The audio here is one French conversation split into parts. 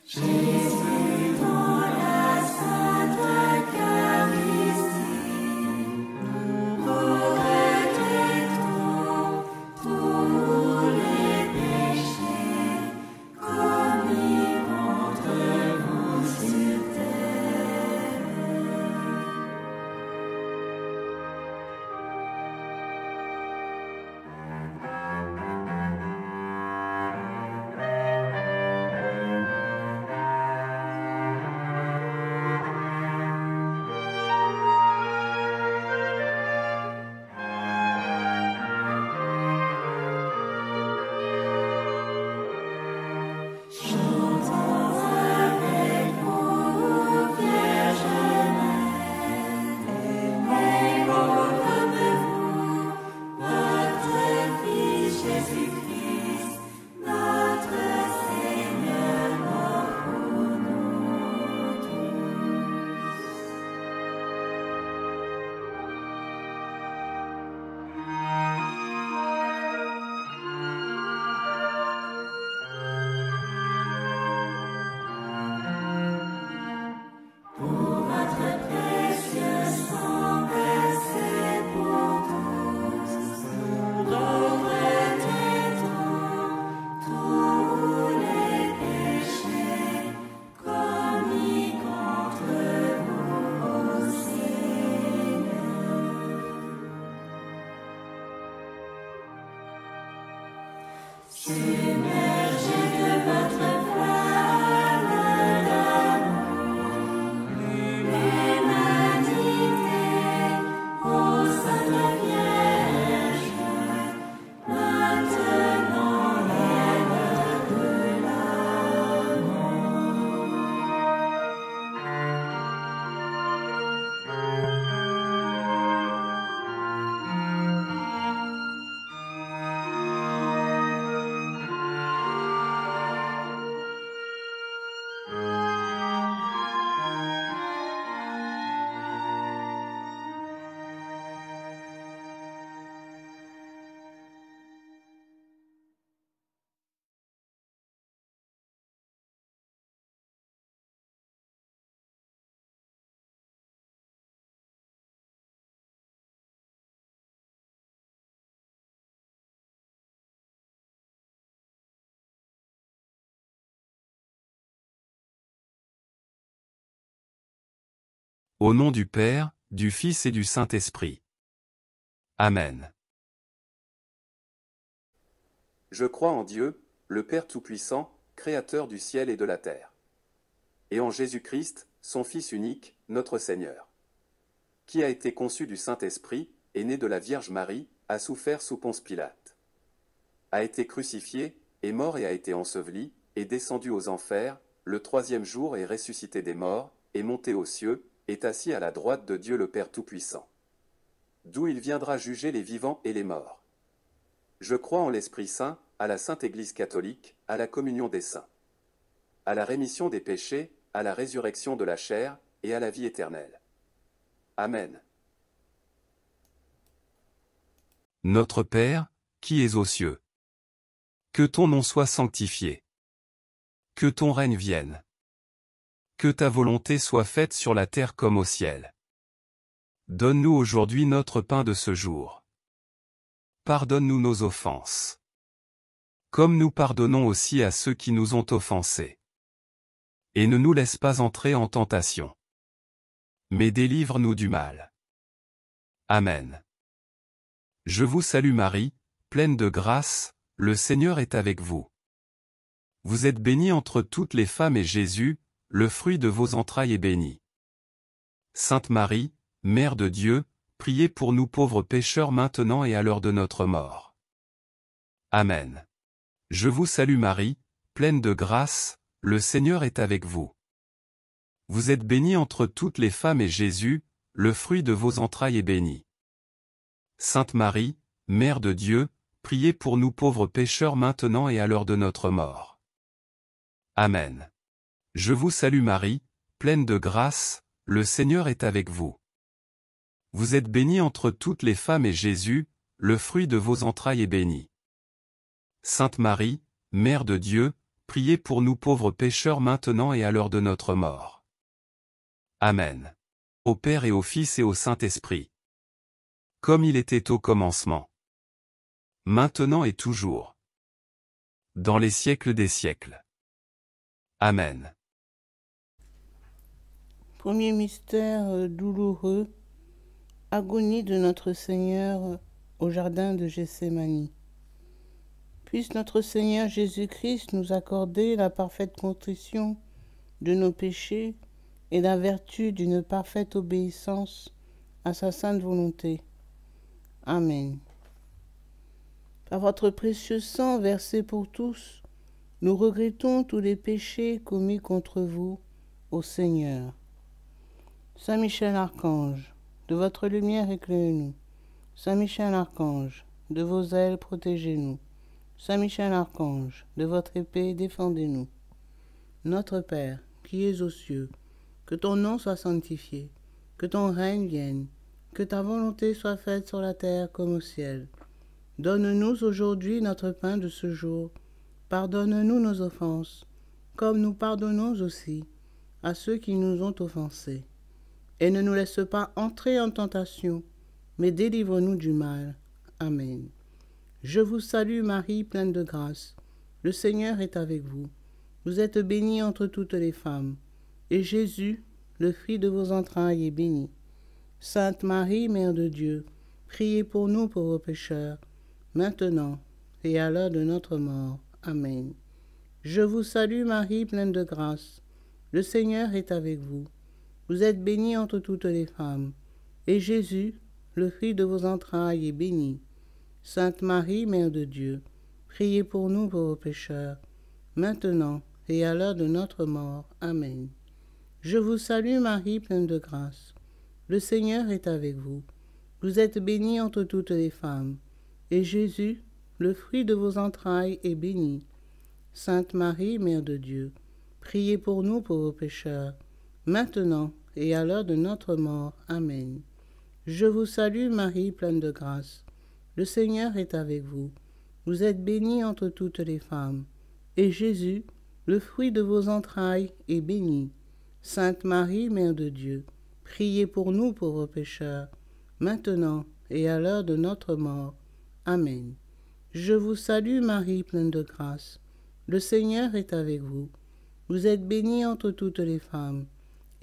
Jésus dans la Sainte Eucharistie, regrettons tous les péchés, commis contre vous sur terre. Chantons avec vous, Vierge Mère, aimez-vous comme vous, votre Fils Jésus-Christ, notre Seigneur, mort pour nous tous. Pour votre précieux sang versé pour tous, regrettons tous les péchés commis contre vous, ô Seigneur. Submergez de votre flamme d'amour l'humanité, ô Sainte Vierge, maintenant et à l'heure de la mort. Au nom du Père, du Fils et du Saint-Esprit. Amen. Je crois en Dieu, le Père Tout-Puissant, Créateur du ciel et de la terre. Et en Jésus-Christ, son Fils unique, notre Seigneur. Qui a été conçu du Saint-Esprit, est né de la Vierge Marie, a souffert sous Ponce Pilate. A été crucifié, est mort et a été enseveli, est descendu aux enfers, le troisième jour est ressuscité des morts, est monté aux cieux, est assis à la droite de Dieu le Père Tout-Puissant. D'où il viendra juger les vivants et les morts. Je crois en l'Esprit Saint, à la Sainte Église catholique, à la communion des saints, à la rémission des péchés, à la résurrection de la chair, et à la vie éternelle. Amen. Notre Père, qui es aux cieux. Que ton nom soit sanctifié. Que ton règne vienne. Que ta volonté soit faite sur la terre comme au ciel. Donne-nous aujourd'hui notre pain de ce jour. Pardonne-nous nos offenses. Comme nous pardonnons aussi à ceux qui nous ont offensés. Et ne nous laisse pas entrer en tentation. Mais délivre-nous du mal. Amen. Je vous salue Marie, pleine de grâce, le Seigneur est avec vous. Vous êtes bénie entre toutes les femmes et Jésus, le fruit de vos entrailles est béni. Sainte Marie, Mère de Dieu, priez pour nous pauvres pécheurs maintenant et à l'heure de notre mort. Amen. Je vous salue Marie, pleine de grâce, le Seigneur est avec vous. Vous êtes bénie entre toutes les femmes et Jésus, le fruit de vos entrailles est béni. Sainte Marie, Mère de Dieu, priez pour nous pauvres pécheurs maintenant et à l'heure de notre mort. Amen. Je vous salue Marie, pleine de grâce, le Seigneur est avec vous. Vous êtes bénie entre toutes les femmes et Jésus, le fruit de vos entrailles est béni. Sainte Marie, Mère de Dieu, priez pour nous pauvres pécheurs maintenant et à l'heure de notre mort. Amen. Au Père et au Fils et au Saint-Esprit. Comme il était au commencement. Maintenant et toujours. Dans les siècles des siècles. Amen. Premier mystère douloureux, agonie de notre Seigneur au jardin de Gethsémani. Puisse notre Seigneur Jésus-Christ nous accorder la parfaite contrition de nos péchés et la vertu d'une parfaite obéissance à sa sainte volonté. Amen. Par votre précieux sang versé pour tous, nous regrettons tous les péchés commis contre vous, ô Seigneur. Saint Michel Archange, de votre lumière éclairez-nous. Saint Michel Archange, de vos ailes protégez-nous. Saint Michel Archange, de votre épée défendez-nous. Notre Père, qui es aux cieux, que ton nom soit sanctifié, que ton règne vienne, que ta volonté soit faite sur la terre comme au ciel. Donne-nous aujourd'hui notre pain de ce jour. Pardonne-nous nos offenses, comme nous pardonnons aussi à ceux qui nous ont offensés. Et ne nous laisse pas entrer en tentation, mais délivre-nous du mal. Amen. Je vous salue Marie, pleine de grâce. Le Seigneur est avec vous. Vous êtes bénie entre toutes les femmes, et Jésus, le fruit de vos entrailles, est béni. Sainte Marie, Mère de Dieu, priez pour nous pauvres pécheurs, maintenant et à l'heure de notre mort. Amen. Je vous salue Marie, pleine de grâce. Le Seigneur est avec vous. Vous êtes bénie entre toutes les femmes, et Jésus, le fruit de vos entrailles, est béni. Sainte Marie, Mère de Dieu, priez pour nous pauvres pécheurs, maintenant et à l'heure de notre mort. Amen. Je vous salue Marie, pleine de grâce. Le Seigneur est avec vous. Vous êtes bénie entre toutes les femmes, et Jésus, le fruit de vos entrailles, est béni. Sainte Marie, Mère de Dieu, priez pour nous pauvres pécheurs, maintenant et à l'heure de notre mort. Amen. Je vous salue Marie, pleine de grâce. Le Seigneur est avec vous. Vous êtes bénie entre toutes les femmes, et Jésus, le fruit de vos entrailles, est béni. Sainte Marie, Mère de Dieu, priez pour nous pauvres pécheurs, maintenant et à l'heure de notre mort. Amen. Je vous salue Marie, pleine de grâce. Le Seigneur est avec vous. Vous êtes bénie entre toutes les femmes,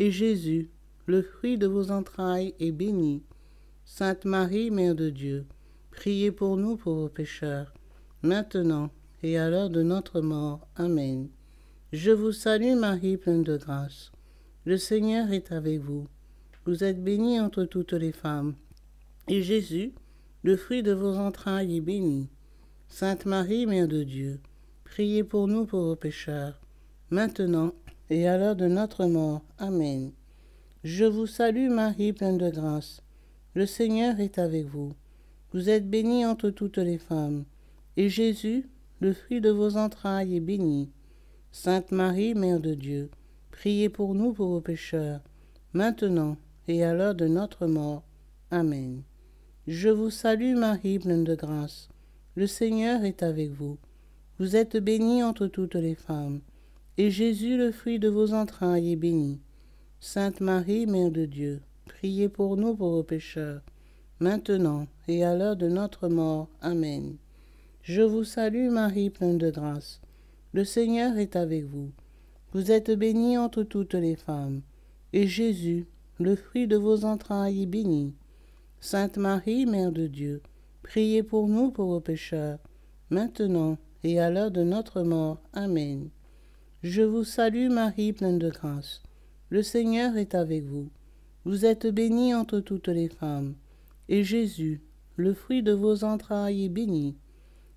et Jésus, le fruit de vos entrailles, est béni. Sainte Marie, Mère de Dieu, priez pour nous pauvres pécheurs, maintenant et à l'heure de notre mort. Amen. Je vous salue Marie, pleine de grâce. Le Seigneur est avec vous. Vous êtes bénie entre toutes les femmes, et Jésus, le fruit de vos entrailles, est béni. Sainte Marie, Mère de Dieu, priez pour nous pauvres pécheurs, maintenant et à l'heure de notre mort. Amen. Je vous salue Marie, pleine de grâce. Le Seigneur est avec vous. Vous êtes bénie entre toutes les femmes, et Jésus, le fruit de vos entrailles, est béni. Sainte Marie, Mère de Dieu, priez pour nous pauvres pécheurs, maintenant et à l'heure de notre mort. Amen. Je vous salue Marie, pleine de grâce. Le Seigneur est avec vous. Vous êtes bénie entre toutes les femmes, et Jésus, le fruit de vos entrailles, est béni. Sainte Marie, Mère de Dieu, priez pour nous pauvres pécheurs, maintenant et à l'heure de notre mort. Amen. Je vous salue Marie, pleine de grâce. Le Seigneur est avec vous. Vous êtes bénie entre toutes les femmes, et Jésus, le fruit de vos entrailles, est béni. Sainte Marie, Mère de Dieu, priez pour nous pauvres pécheurs, maintenant et à l'heure de notre mort. Amen. Je vous salue Marie, pleine de grâce. Le Seigneur est avec vous. Vous êtes bénie entre toutes les femmes, et Jésus, le fruit de vos entrailles, est béni.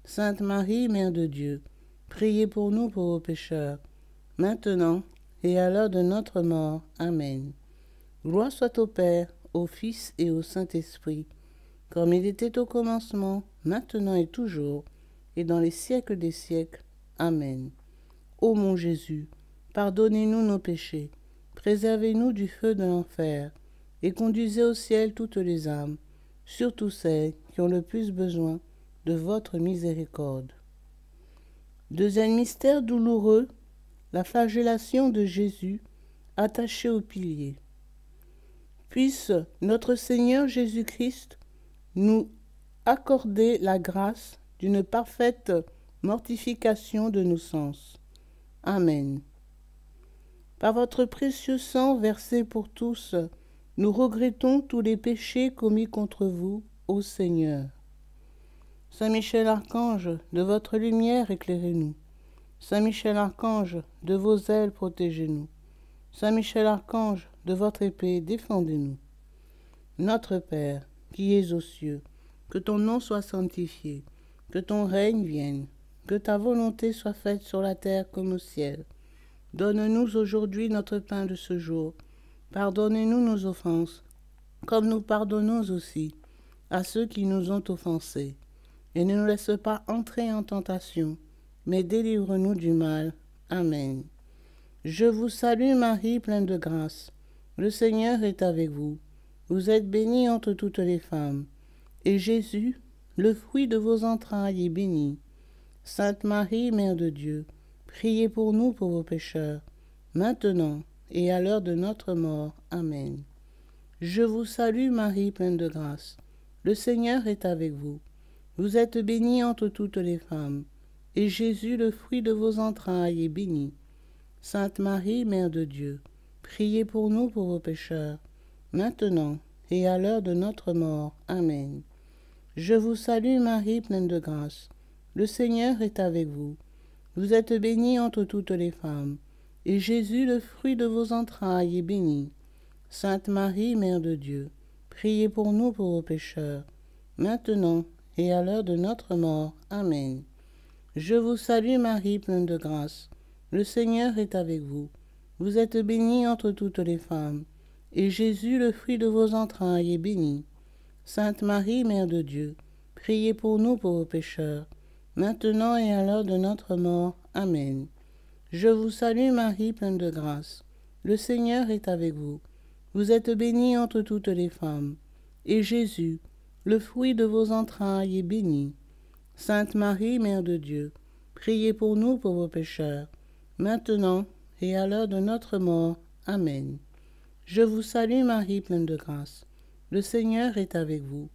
Sainte Marie, Mère de Dieu, priez pour nous pauvres pécheurs, maintenant et à l'heure de notre mort. Amen. Gloire soit au Père, au Fils et au Saint-Esprit, comme il était au commencement, maintenant et toujours, et dans les siècles des siècles. Amen. Ô mon Jésus, pardonnez-nous nos péchés, préservez-nous du feu de l'enfer, et conduisez au ciel toutes les âmes, surtout celles qui ont le plus besoin de votre miséricorde. Deuxième mystère douloureux, la flagellation de Jésus attaché au pilier. Puisse notre Seigneur Jésus-Christ nous accorder la grâce d'une parfaite mortification de nos sens. Amen. Par votre précieux sang versé pour tous, nous regrettons tous les péchés commis contre vous, ô Seigneur. Saint Michel Archange, de votre lumière éclairez-nous. Saint Michel Archange, de vos ailes protégez-nous. Saint Michel Archange, de votre épée défendez-nous. Notre Père, qui es aux cieux, que ton nom soit sanctifié, que ton règne vienne, que ta volonté soit faite sur la terre comme au ciel. Donne-nous aujourd'hui notre pain de ce jour. Pardonnez-nous nos offenses, comme nous pardonnons aussi à ceux qui nous ont offensés. Et ne nous laisse pas entrer en tentation, mais délivre-nous du mal. Amen. Je vous salue Marie, pleine de grâce. Le Seigneur est avec vous. Vous êtes bénie entre toutes les femmes. Et Jésus, le fruit de vos entrailles, est béni. Sainte Marie, Mère de Dieu, priez pour nous pauvres pécheurs, maintenant et à l'heure de notre mort. Amen. Je vous salue Marie, pleine de grâce. Le Seigneur est avec vous. Vous êtes bénie entre toutes les femmes, et Jésus, le fruit de vos entrailles, est béni. Sainte Marie, Mère de Dieu, priez pour nous pauvres pécheurs, maintenant et à l'heure de notre mort. Amen. Je vous salue Marie, pleine de grâce. Le Seigneur est avec vous. Vous êtes bénie entre toutes les femmes, et Jésus, le fruit de vos entrailles, est béni. Sainte Marie, Mère de Dieu, priez pour nous pauvres pécheurs, maintenant et à l'heure de notre mort. Amen. Je vous salue Marie, pleine de grâce. Le Seigneur est avec vous. Vous êtes bénie entre toutes les femmes, et Jésus, le fruit de vos entrailles, est béni. Sainte Marie, Mère de Dieu, priez pour nous pauvres pécheurs, maintenant et à l'heure de notre mort. Amen. Je vous salue Marie, pleine de grâce. Le Seigneur est avec vous. Vous êtes bénie entre toutes les femmes, et Jésus, le fruit de vos entrailles, est béni. Sainte Marie, Mère de Dieu, priez pour nous pauvres pécheurs, maintenant et à l'heure de notre mort. Amen. Je vous salue Marie, pleine de grâce. Le Seigneur est avec vous.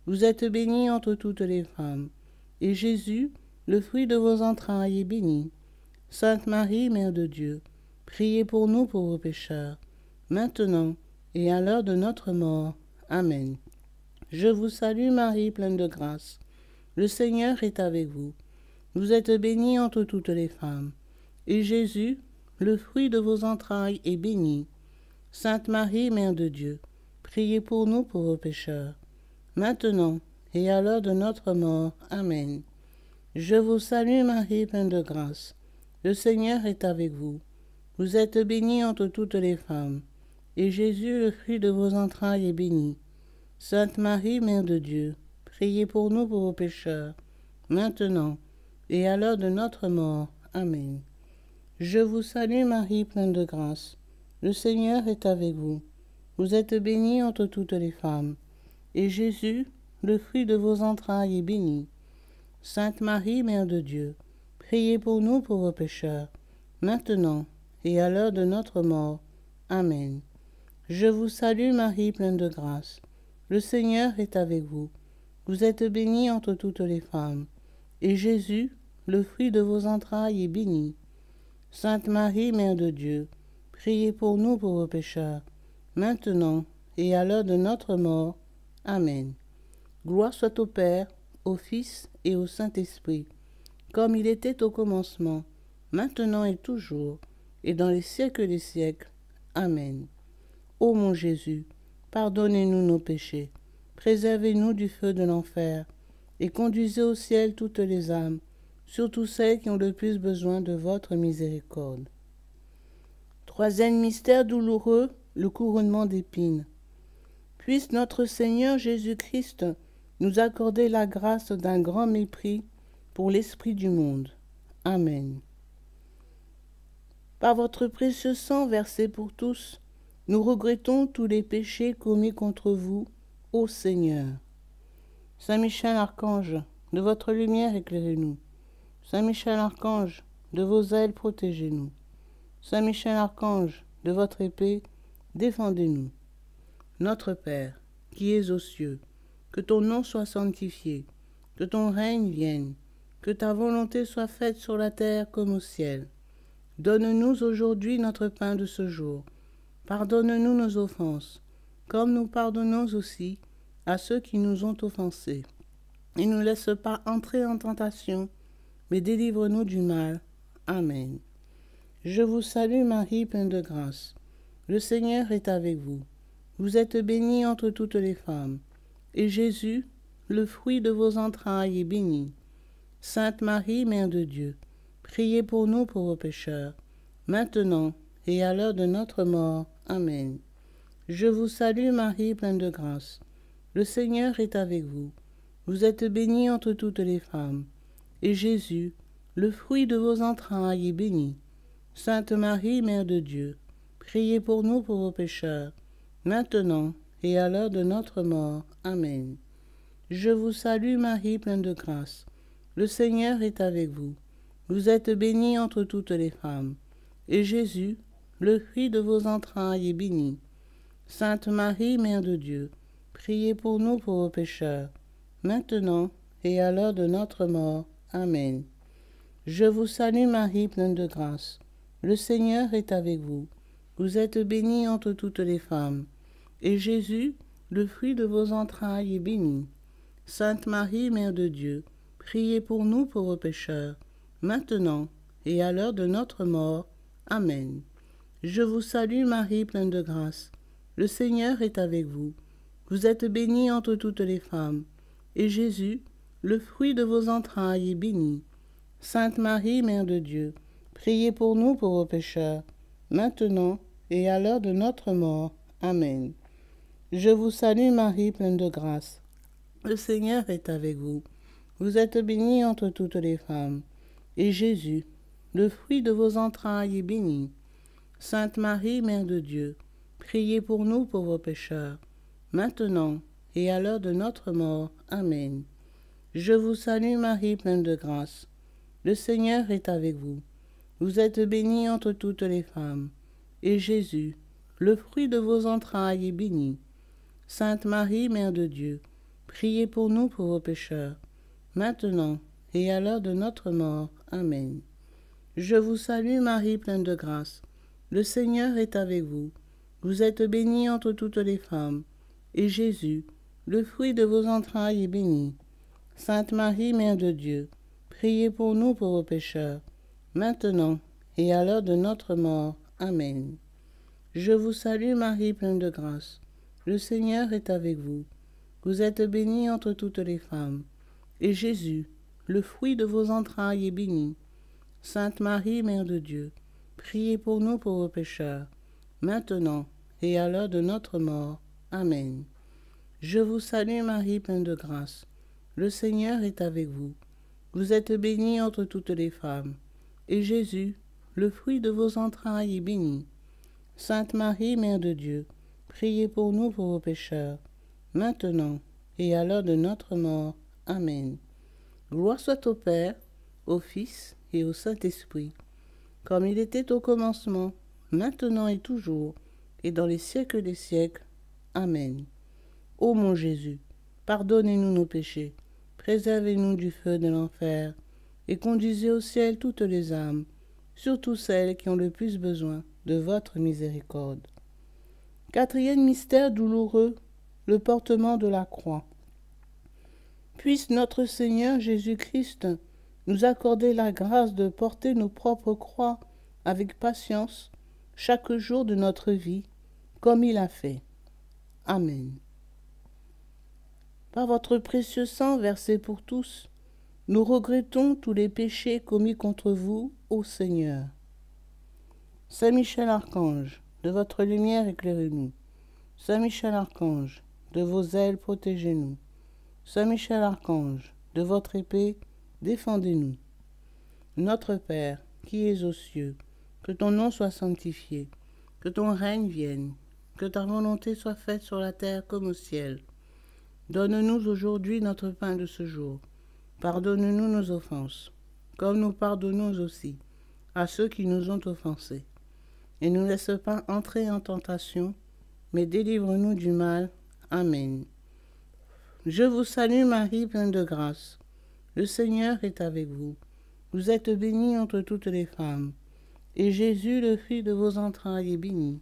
Vous êtes bénie entre toutes les femmes, et Jésus, le fruit de vos entrailles, est béni. Sainte Marie, Mère de Dieu, priez pour nous pauvres pécheurs, maintenant et à l'heure de notre mort. Amen. Je vous salue Marie, pleine de grâce. Le Seigneur est avec vous. Vous êtes bénie entre toutes les femmes, et Jésus, le fruit de vos entrailles, est béni. Sainte Marie, Mère de Dieu, priez pour nous pauvres pécheurs, maintenant et à l'heure de notre mort. Amen. Je vous salue Marie, pleine de grâce. Le Seigneur est avec vous. Vous êtes bénie entre toutes les femmes, et Jésus, le fruit de vos entrailles, est béni. Sainte Marie, Mère de Dieu, priez pour nous pauvres pécheurs, maintenant et à l'heure de notre mort. Amen. Je vous salue Marie, pleine de grâce. Le Seigneur est avec vous. Vous êtes bénie entre toutes les femmes, et Jésus, le fruit de vos entrailles, est béni. Sainte Marie, Mère de Dieu, priez pour nous pauvres pécheurs, maintenant et à l'heure de notre mort. Amen. Je vous salue Marie, pleine de grâce. Le Seigneur est avec vous. Vous êtes bénie entre toutes les femmes, et Jésus, le fruit de vos entrailles, est béni. Sainte Marie, Mère de Dieu, priez pour nous pauvres pécheurs, maintenant et à l'heure de notre mort. Amen. Gloire soit au Père, au Fils et au Saint-Esprit, comme il était au commencement, maintenant et toujours, et dans les siècles des siècles. Amen. Ô mon Jésus, pardonnez-nous nos péchés, préservez-nous du feu de l'enfer, et conduisez au ciel toutes les âmes, surtout celles qui ont le plus besoin de votre miséricorde. Troisième mystère douloureux, le couronnement d'épines. Puisse notre Seigneur Jésus-Christ nous accorder la grâce d'un grand mépris pour l'esprit du monde. Amen. Par votre précieux sang versé pour tous, nous regrettons tous les péchés commis contre vous, ô Seigneur. Saint Michel Archange, de votre lumière éclairez-nous. Saint Michel Archange, de vos ailes protégez-nous. Saint Michel Archange, de votre épée, défendez-nous. Notre Père, qui es aux cieux, que ton nom soit sanctifié, que ton règne vienne, que ta volonté soit faite sur la terre comme au ciel. Donne-nous aujourd'hui notre pain de ce jour. Pardonne-nous nos offenses, comme nous pardonnons aussi à ceux qui nous ont offensés. Et ne nous laisse pas entrer en tentation, mais délivre-nous du mal. Amen. Je vous salue Marie, pleine de grâce. Le Seigneur est avec vous. Vous êtes bénie entre toutes les femmes. Et Jésus, le fruit de vos entrailles, est béni. Sainte Marie, Mère de Dieu, priez pour nous pauvres pécheurs, maintenant et à l'heure de notre mort. Amen. Je vous salue Marie, pleine de grâce. Le Seigneur est avec vous. Vous êtes bénie entre toutes les femmes. Et Jésus, le fruit de vos entrailles, est béni. Sainte Marie, Mère de Dieu, priez pour nous pauvres pécheurs, maintenant et à l'heure de notre mort. Amen. Je vous salue Marie, pleine de grâce. Le Seigneur est avec vous. Vous êtes bénie entre toutes les femmes. Et Jésus, le fruit de vos entrailles, est béni. Sainte Marie, Mère de Dieu, priez pour nous pauvres pécheurs, maintenant et à l'heure de notre mort. Amen. Je vous salue Marie, pleine de grâce. Le Seigneur est avec vous. Vous êtes bénie entre toutes les femmes. Et Jésus, le fruit de vos entrailles, est béni. Sainte Marie, Mère de Dieu, priez pour nous pauvres pécheurs, maintenant et à l'heure de notre mort. Amen. Je vous salue Marie, pleine de grâce. Le Seigneur est avec vous. Vous êtes bénie entre toutes les femmes. Et Jésus, le fruit de vos entrailles, est béni. Sainte Marie, Mère de Dieu, priez pour nous pauvres pécheurs, maintenant et à l'heure de notre mort. Amen. Je vous salue Marie, pleine de grâce. Le Seigneur est avec vous. Vous êtes bénie entre toutes les femmes. Et Jésus, le fruit de vos entrailles, est béni. Sainte Marie, Mère de Dieu, priez pour nous pauvres pécheurs, maintenant et à l'heure de notre mort. Amen. Je vous salue Marie, pleine de grâce. Le Seigneur est avec vous. Vous êtes bénie entre toutes les femmes. Et Jésus, le fruit de vos entrailles, est béni. Sainte Marie, Mère de Dieu, priez pour nous pauvres pécheurs, maintenant et à l'heure de notre mort. Amen. Je vous salue Marie, pleine de grâce. Le Seigneur est avec vous. Vous êtes bénie entre toutes les femmes. Et Jésus, le fruit de vos entrailles, est béni. Sainte Marie, Mère de Dieu, priez pour nous pauvres pécheurs, maintenant et à l'heure de notre mort. Amen. Je vous salue Marie, pleine de grâce. Le Seigneur est avec vous. Vous êtes bénie entre toutes les femmes. Et Jésus, le fruit de vos entrailles, est béni. Sainte Marie, Mère de Dieu, priez pour nous pauvres pécheurs, maintenant et à l'heure de notre mort. Amen. Je vous salue Marie, pleine de grâce. Le Seigneur est avec vous. Vous êtes bénie entre toutes les femmes. Et Jésus, le fruit de vos entrailles, est béni. Sainte Marie, Mère de Dieu, priez pour nous pauvres pécheurs, maintenant et à l'heure de notre mort. Amen. Gloire soit au Père, au Fils et au Saint-Esprit, comme il était au commencement, maintenant et toujours, et dans les siècles des siècles. Amen. Ô mon Jésus, pardonnez-nous nos péchés, préservez-nous du feu de l'enfer, et conduisez au ciel toutes les âmes, surtout celles qui ont le plus besoin de votre miséricorde. Quatrième mystère douloureux, le portement de la croix. Puisse notre Seigneur Jésus-Christ nous accorder la grâce de porter nos propres croix avec patience chaque jour de notre vie, comme il a fait. Amen. Par votre précieux sang versé pour tous, nous regrettons tous les péchés commis contre vous, ô Seigneur. Saint Michel Archange, de votre lumière éclairez-nous. Saint Michel Archange, de vos ailes protégez-nous. Saint Michel Archange, de votre épée défendez-nous. Notre Père, qui es aux cieux, que ton nom soit sanctifié, que ton règne vienne, que ta volonté soit faite sur la terre comme au ciel. Donne-nous aujourd'hui notre pain de ce jour. Pardonne-nous nos offenses, comme nous pardonnons aussi à ceux qui nous ont offensés. Et ne nous laisse pas entrer en tentation, mais délivre-nous du mal. Amen. Je vous salue Marie, pleine de grâce. Le Seigneur est avec vous. Vous êtes bénie entre toutes les femmes, et Jésus, le fruit de vos entrailles, est béni.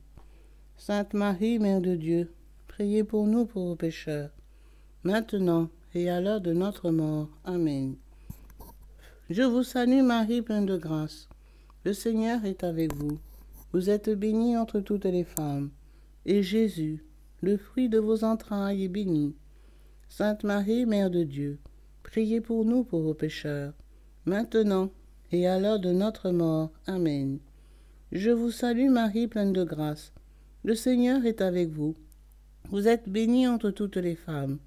Sainte Marie, Mère de Dieu, priez pour nous pauvres pécheurs, maintenant et à l'heure de notre mort. Amen. Je vous salue Marie, pleine de grâce. Le Seigneur est avec vous. Vous êtes bénie entre toutes les femmes, et Jésus, le fruit de vos entrailles, est béni. Sainte Marie, Mère de Dieu, priez pour nous pauvres pécheurs, maintenant et à l'heure de notre mort. Amen. Je vous salue Marie, pleine de grâce. Le Seigneur est avec vous. Vous êtes bénie entre toutes les femmes,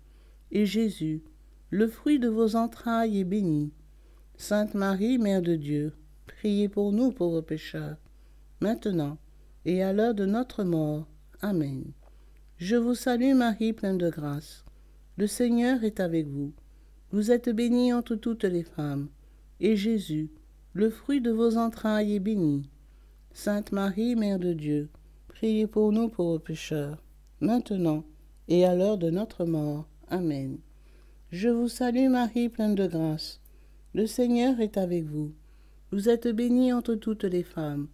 et Jésus, le fruit de vos entrailles, est béni. Sainte Marie, Mère de Dieu, priez pour nous pauvres pécheurs, maintenant et à l'heure de notre mort. Amen. Je vous salue Marie, pleine de grâce. Le Seigneur est avec vous. Vous êtes bénie entre toutes les femmes, et Jésus, le fruit de vos entrailles, est béni. Sainte Marie, Mère de Dieu, priez pour nous pauvres pécheurs, maintenant et à l'heure de notre mort. Amen. Je vous salue Marie, pleine de grâce. Le Seigneur est avec vous. Vous êtes bénie entre toutes les femmes,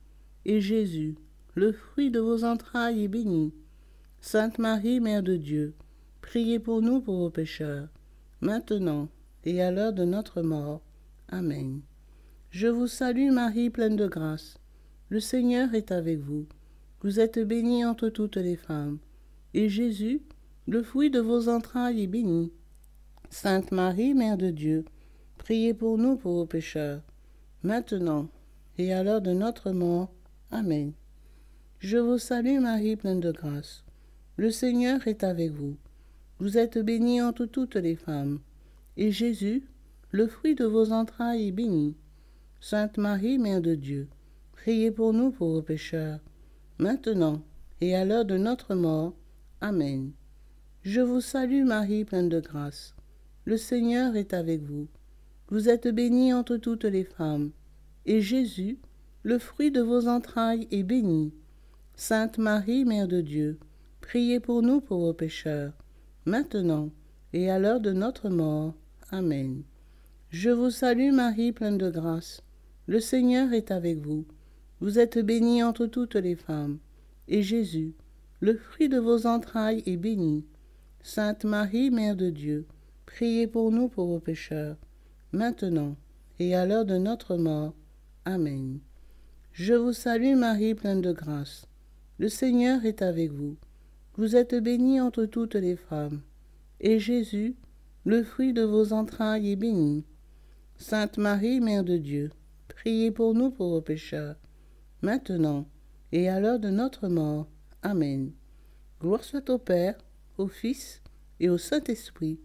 et Jésus, le fruit de vos entrailles, est béni. Sainte Marie, Mère de Dieu, priez pour nous pauvres pécheurs, maintenant et à l'heure de notre mort. Amen. Je vous salue Marie, pleine de grâce. Le Seigneur est avec vous. Vous êtes bénie entre toutes les femmes, et Jésus, le fruit de vos entrailles, est béni. Sainte Marie, Mère de Dieu, priez pour nous pauvres pécheurs, maintenant et à l'heure de notre mort. Amen. Je vous salue Marie, pleine de grâce. Le Seigneur est avec vous. Vous êtes bénie entre toutes les femmes, et Jésus, le fruit de vos entrailles, est béni. Sainte Marie, Mère de Dieu, priez pour nous pauvres pécheurs, maintenant et à l'heure de notre mort. Amen. Je vous salue Marie, pleine de grâce. Le Seigneur est avec vous. Vous êtes bénie entre toutes les femmes, et Jésus, le fruit de vos entrailles, est béni. Sainte Marie, Mère de Dieu, priez pour nous pauvres pécheurs, maintenant et à l'heure de notre mort. Amen. Je vous salue Marie, pleine de grâce. Le Seigneur est avec vous. Vous êtes bénie entre toutes les femmes, et Jésus, le fruit de vos entrailles, est béni. Sainte Marie, Mère de Dieu, priez pour nous pauvres pécheurs, maintenant et à l'heure de notre mort. Amen. Je vous salue Marie, pleine de grâce. Le Seigneur est avec vous. Vous êtes bénie entre toutes les femmes, et Jésus, le fruit de vos entrailles, est béni. Sainte Marie, Mère de Dieu, priez pour nous pauvres pécheurs, maintenant et à l'heure de notre mort. Amen. Gloire soit au Père, au Fils et au Saint-Esprit,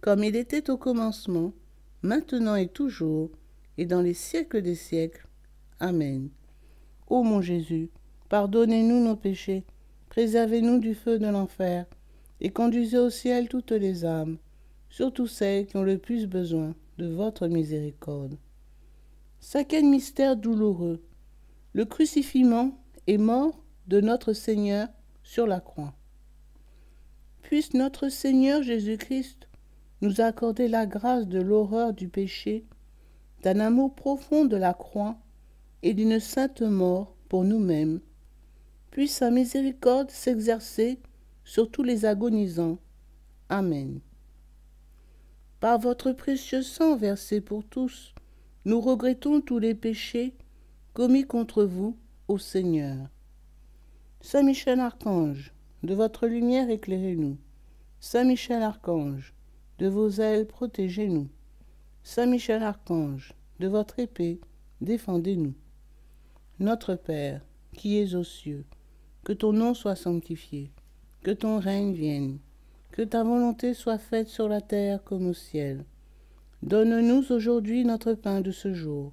comme il était au commencement, maintenant et toujours, et dans les siècles des siècles. Amen. Ô mon Jésus, pardonnez-nous nos péchés, préservez-nous du feu de l'enfer, et conduisez au ciel toutes les âmes, surtout celles qui ont le plus besoin de votre miséricorde. Cinquième mystère douloureux, le crucifixion et mort de notre Seigneur sur la croix. Puisse notre Seigneur Jésus-Christ nous accorder la grâce de l'horreur du péché, d'un amour profond de la croix et d'une sainte mort pour nous-mêmes. Puisse sa miséricorde s'exercer sur tous les agonisants. Amen. Par votre précieux sang versé pour tous, nous regrettons tous les péchés commis contre vous, ô Seigneur. Saint Michel Archange, de votre lumière éclairez-nous. Saint Michel Archange, de vos ailes protégez-nous. Saint Michel Archange, de votre épée défendez-nous. Notre Père, qui es aux cieux, que ton nom soit sanctifié, que ton règne vienne, que ta volonté soit faite sur la terre comme au ciel. Donne-nous aujourd'hui notre pain de ce jour.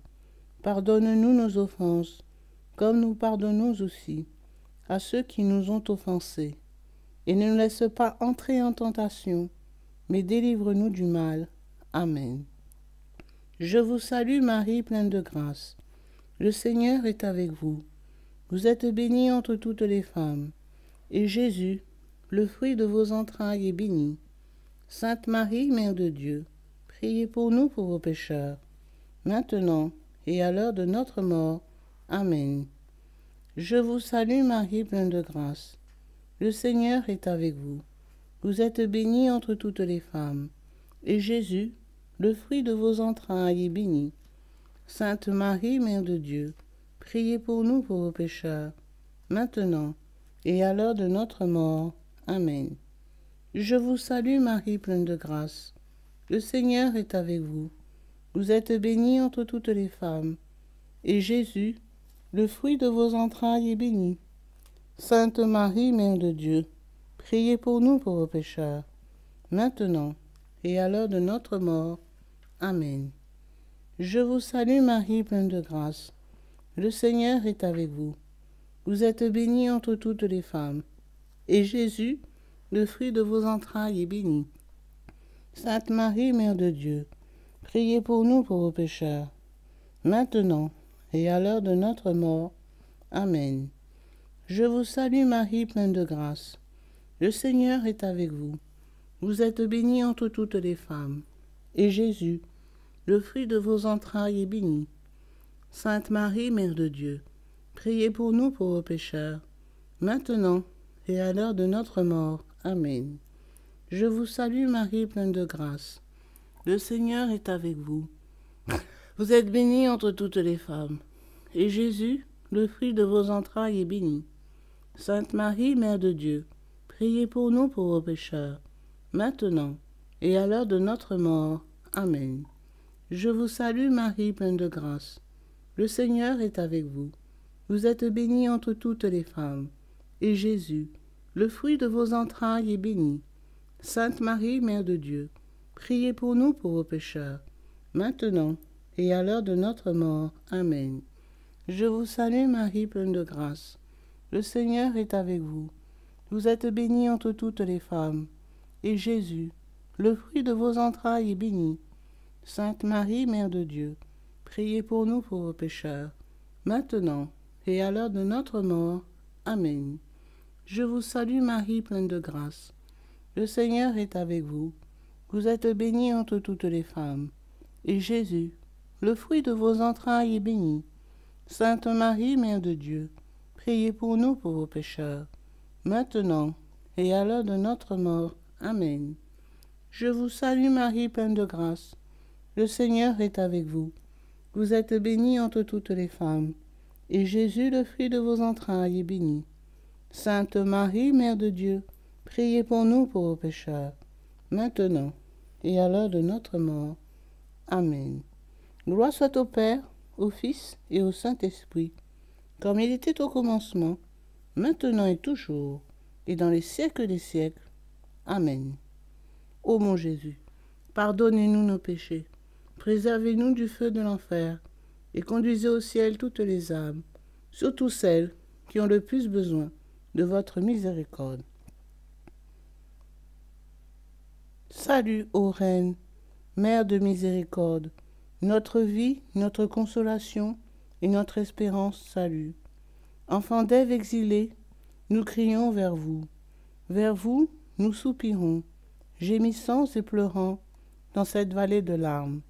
Pardonne-nous nos offenses, comme nous pardonnons aussi à ceux qui nous ont offensés. Et ne nous laisse pas entrer en tentation, mais délivre-nous du mal. Amen. Je vous salue Marie, pleine de grâce. Le Seigneur est avec vous. Vous êtes bénie entre toutes les femmes. Et Jésus, le fruit de vos entrailles, est béni. Sainte Marie, Mère de Dieu, priez pour nous pauvres pécheurs, maintenant et à l'heure de notre mort. Amen. Je vous salue Marie, pleine de grâce. Le Seigneur est avec vous. Vous êtes bénie entre toutes les femmes. Et Jésus, le fruit de vos entrailles, est béni. Sainte Marie, Mère de Dieu, priez pour nous pauvres pécheurs, maintenant et à l'heure de notre mort. Amen. Je vous salue Marie, pleine de grâce. Le Seigneur est avec vous. Vous êtes bénie entre toutes les femmes. Et Jésus, le fruit de vos entrailles, est béni. Sainte Marie, Mère de Dieu, priez pour nous pauvres pécheurs, maintenant et à l'heure de notre mort. Amen. Je vous salue Marie, pleine de grâce. Le Seigneur est avec vous. Vous êtes bénie entre toutes les femmes. Et Jésus, le fruit de vos entrailles, est béni. Sainte Marie, Mère de Dieu, priez pour nous pauvres pécheurs, maintenant et à l'heure de notre mort. Amen. Je vous salue Marie, pleine de grâce. Le Seigneur est avec vous. Vous êtes bénie entre toutes les femmes. Et Jésus, le fruit de vos entrailles, est béni. Sainte Marie, Mère de Dieu, priez pour nous pauvres pécheurs, maintenant et à l'heure de notre mort. Amen. Je vous salue Marie, pleine de grâce. Le Seigneur est avec vous. Vous êtes bénie entre toutes les femmes. Et Jésus, le fruit de vos entrailles, est béni. Sainte Marie, Mère de Dieu, priez pour nous pauvres pécheurs, maintenant et à l'heure de notre mort. Amen. Je vous salue Marie, pleine de grâce. Le Seigneur est avec vous. Vous êtes bénie entre toutes les femmes. Et Jésus, le fruit de vos entrailles, est béni. Sainte Marie, Mère de Dieu, priez pour nous pauvres pécheurs, maintenant et à l'heure de notre mort. Amen. Je vous salue Marie, pleine de grâce. Le Seigneur est avec vous. Vous êtes bénie entre toutes les femmes. Et Jésus, le fruit de vos entrailles, est béni. Sainte Marie, Mère de Dieu, priez pour nous pauvres pécheurs, maintenant et à l'heure de notre mort. Amen. Je vous salue Marie, pleine de grâce. Le Seigneur est avec vous. Vous êtes bénie entre toutes les femmes. Et Jésus, le fruit de vos entrailles, est béni. Sainte Marie, Mère de Dieu, priez pour nous pauvres pécheurs, maintenant et à l'heure de notre mort. Amen. Je vous salue Marie, pleine de grâce. Le Seigneur est avec vous. Vous êtes bénie entre toutes les femmes. Et Jésus, le fruit de vos entrailles, est béni. Sainte Marie, Mère de Dieu, priez pour nous pauvres pécheurs, maintenant et à l'heure de notre mort. Amen. Gloire soit au Père, au Fils et au Saint-Esprit, comme il était au commencement, maintenant et toujours, et dans les siècles des siècles. Amen. Ô mon Jésus, pardonnez-nous nos péchés, préservez-nous du feu de l'enfer, et conduisez au ciel toutes les âmes, surtout celles qui ont le plus besoin de votre miséricorde. Salut, ô Reine, Mère de miséricorde, notre vie, notre consolation et notre espérance salue. Enfants d'Ève exilés, nous crions vers vous. Vers vous, nous soupirons, gémissant et pleurant dans cette vallée de larmes.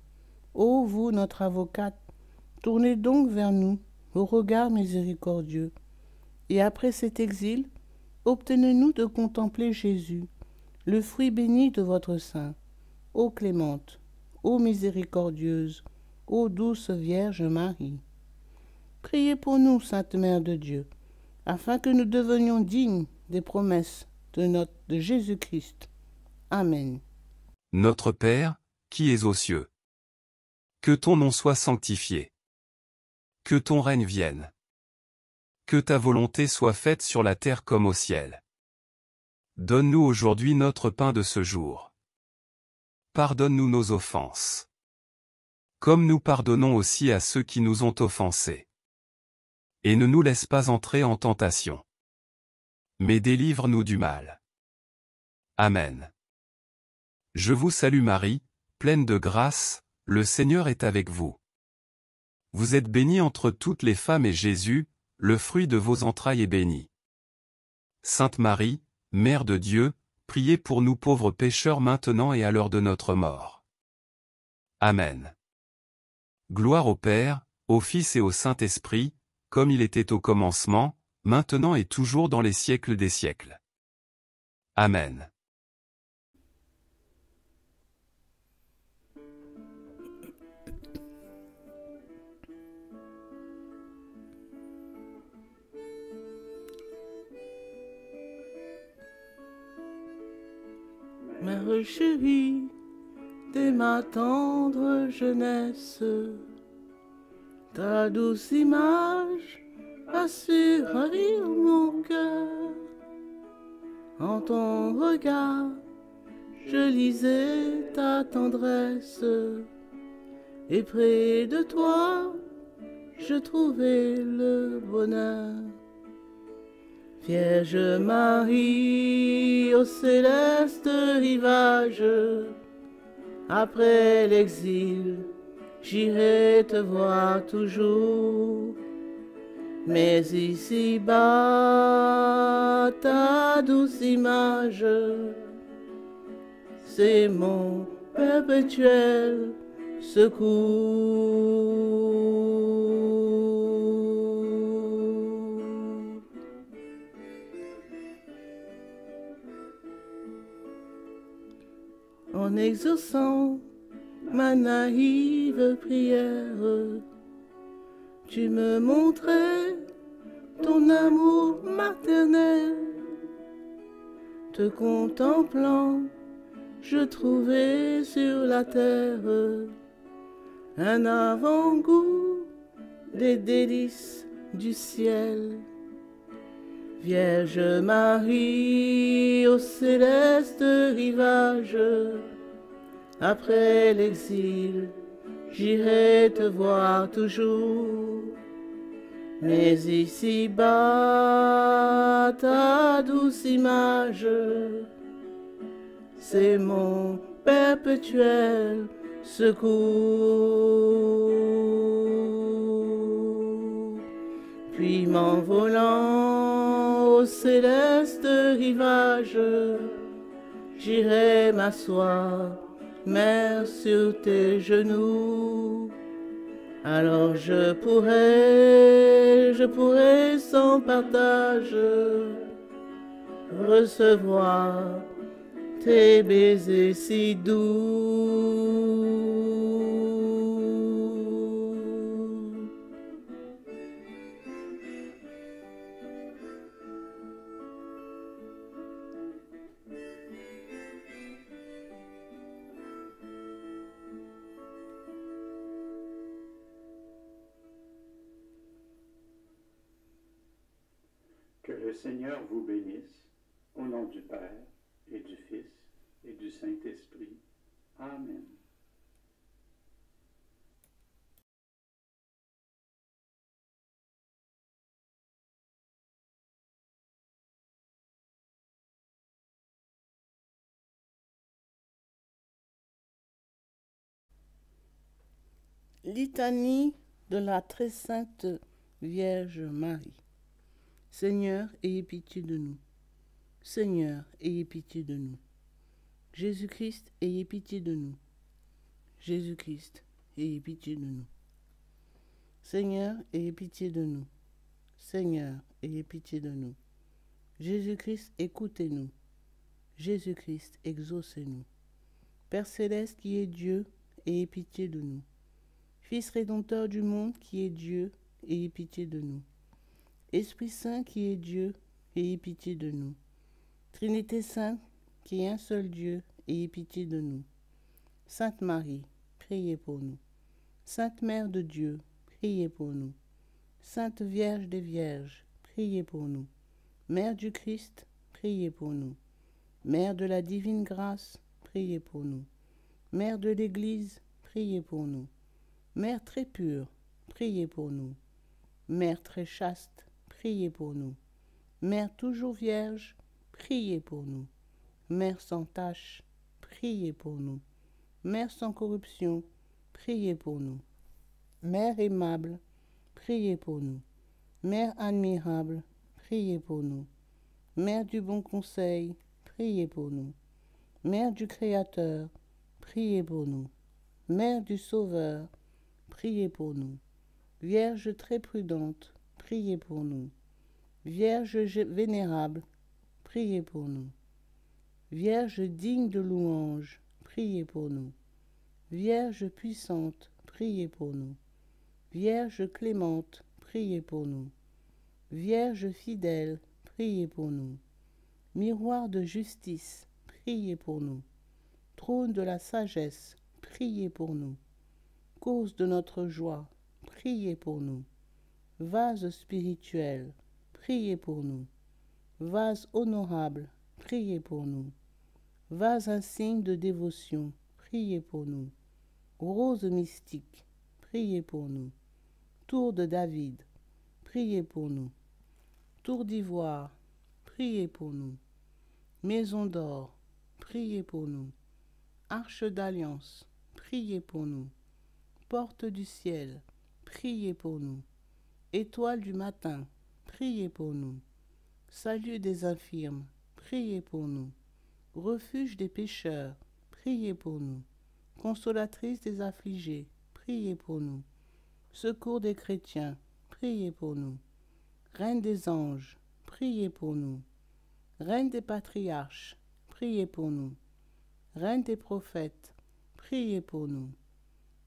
Ô vous, notre avocate, tournez donc vers nous vos regards miséricordieux. Et après cet exil, obtenez-nous de contempler Jésus, le fruit béni de votre sein. Ô clémente, ô miséricordieuse, ô douce Vierge Marie. Priez pour nous, Sainte Mère de Dieu, afin que nous devenions dignes des promesses de Jésus-Christ. Amen. Notre Père, qui es aux cieux. Que ton nom soit sanctifié. Que ton règne vienne. Que ta volonté soit faite sur la terre comme au ciel. Donne-nous aujourd'hui notre pain de ce jour. Pardonne-nous nos offenses. Comme nous pardonnons aussi à ceux qui nous ont offensés. Et ne nous laisse pas entrer en tentation. Mais délivre-nous du mal. Amen. Je vous salue Marie, pleine de grâce, le Seigneur est avec vous. Vous êtes bénie entre toutes les femmes et Jésus, le fruit de vos entrailles est béni. Sainte Marie, Mère de Dieu, priez pour nous pauvres pécheurs maintenant et à l'heure de notre mort. Amen. Gloire au Père, au Fils et au Saint-Esprit, comme il était au commencement, maintenant et toujours dans les siècles des siècles. Amen. Mère chérie, dès ma tendre jeunesse, ta douce image a su ravir mon cœur. En ton regard, je lisais ta tendresse, et près de toi, je trouvais le bonheur. Vierge Marie, au céleste rivage, après l'exil, j'irai te voir toujours. Mais ici-bas, ta douce image, c'est mon perpétuel secours. En exaucant ma naïve prière, tu me montrais ton amour maternel. Te contemplant, je trouvais sur la terre un avant-goût des délices du ciel. Vierge Marie, au céleste rivage, après l'exil, j'irai te voir toujours. Mais ici-bas, ta douce image, c'est mon perpétuel secours. Puis m'envolant au céleste rivage, j'irai m'asseoir, Mère, sur tes genoux. Alors je pourrais sans partage recevoir tes baisers si doux. Que le Seigneur vous bénisse, au nom du Père, et du Fils, et du Saint-Esprit. Amen. Litanie de la très sainte Vierge Marie. Seigneur, ayez pitié de nous. Seigneur, ayez pitié de nous. Jésus-Christ, ayez pitié de nous. Jésus-Christ, ayez pitié de nous. Seigneur, ayez pitié de nous. Seigneur, ayez pitié de nous. Jésus-Christ, écoutez-nous. Jésus-Christ, exaucez-nous. Père céleste qui est Dieu, ayez pitié de nous. Fils rédempteur du monde qui est Dieu, ayez pitié de nous. Esprit Saint qui est Dieu, ayez pitié de nous. Trinité Sainte qui est un seul Dieu, ayez pitié de nous. Sainte Marie, priez pour nous. Sainte Mère de Dieu, priez pour nous. Sainte Vierge des Vierges, priez pour nous. Mère du Christ, priez pour nous. Mère de la divine grâce, priez pour nous. Mère de l'Église, priez pour nous. Mère très pure, priez pour nous. Mère très chaste, priez pour nous. Mère toujours vierge, priez pour nous. Mère sans tache, priez pour nous. Mère sans corruption, priez pour nous. Mère aimable, priez pour nous. Mère admirable, priez pour nous. Mère du bon conseil, priez pour nous. Mère du Créateur, priez pour nous. Mère du Sauveur, priez pour nous. Vierge très prudente, priez pour nous. Vierge vénérable, priez pour nous. Vierge digne de louange, priez pour nous. Vierge puissante, priez pour nous. Vierge clémente, priez pour nous. Vierge fidèle, priez pour nous. Miroir de justice, priez pour nous. Trône de la sagesse, priez pour nous. Cause de notre joie, priez pour nous. Vase spirituel, priez pour nous. Vase honorable, priez pour nous. Vase insigne de dévotion, priez pour nous. Rose mystique, priez pour nous. Tour de David, priez pour nous. Tour d'ivoire, priez pour nous. Maison d'or, priez pour nous. Arche d'alliance, priez pour nous. Porte du ciel, priez pour nous. Étoile du matin, priez pour nous. Salut des infirmes, priez pour nous. Refuge des pécheurs, priez pour nous. Consolatrice des affligés, priez pour nous. Secours des chrétiens, priez pour nous. Reine des anges, priez pour nous. Reine des patriarches, priez pour nous. Reine des prophètes, priez pour nous.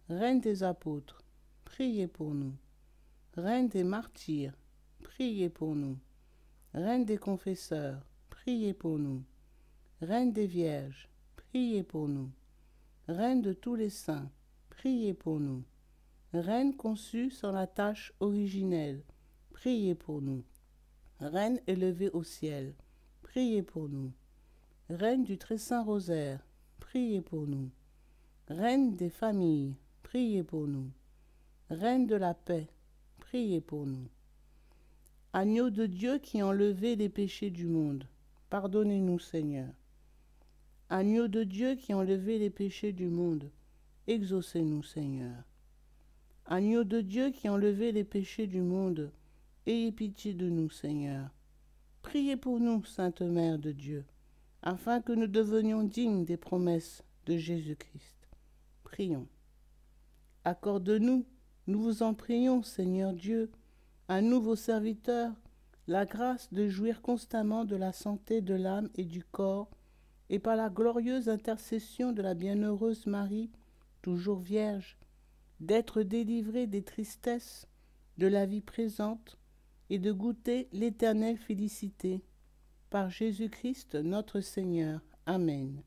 Reine des apôtres, priez pour nous. Reine des martyrs, priez pour nous. Reine des confesseurs, priez pour nous. Reine des vierges, priez pour nous. Reine de tous les saints, priez pour nous. Reine conçue sans la tache originelle, priez pour nous. Reine élevée au ciel, priez pour nous. Reine du très saint rosaire, priez pour nous. Reine des familles, priez pour nous. Reine de la paix, priez pour nous. Agneau de Dieu qui enlevait les péchés du monde, pardonnez-nous Seigneur. Agneau de Dieu qui enlevait les péchés du monde, exaucez-nous Seigneur. Agneau de Dieu qui enlevait les péchés du monde, ayez pitié de nous Seigneur. Priez pour nous, Sainte Mère de Dieu, afin que nous devenions dignes des promesses de Jésus-Christ. Prions. Accorde-nous, nous vous en prions, Seigneur Dieu, à nous vos serviteurs, la grâce de jouir constamment de la santé de l'âme et du corps, et par la glorieuse intercession de la bienheureuse Marie, toujours vierge, d'être délivrés des tristesses de la vie présente et de goûter l'éternelle félicité. Par Jésus-Christ notre Seigneur. Amen.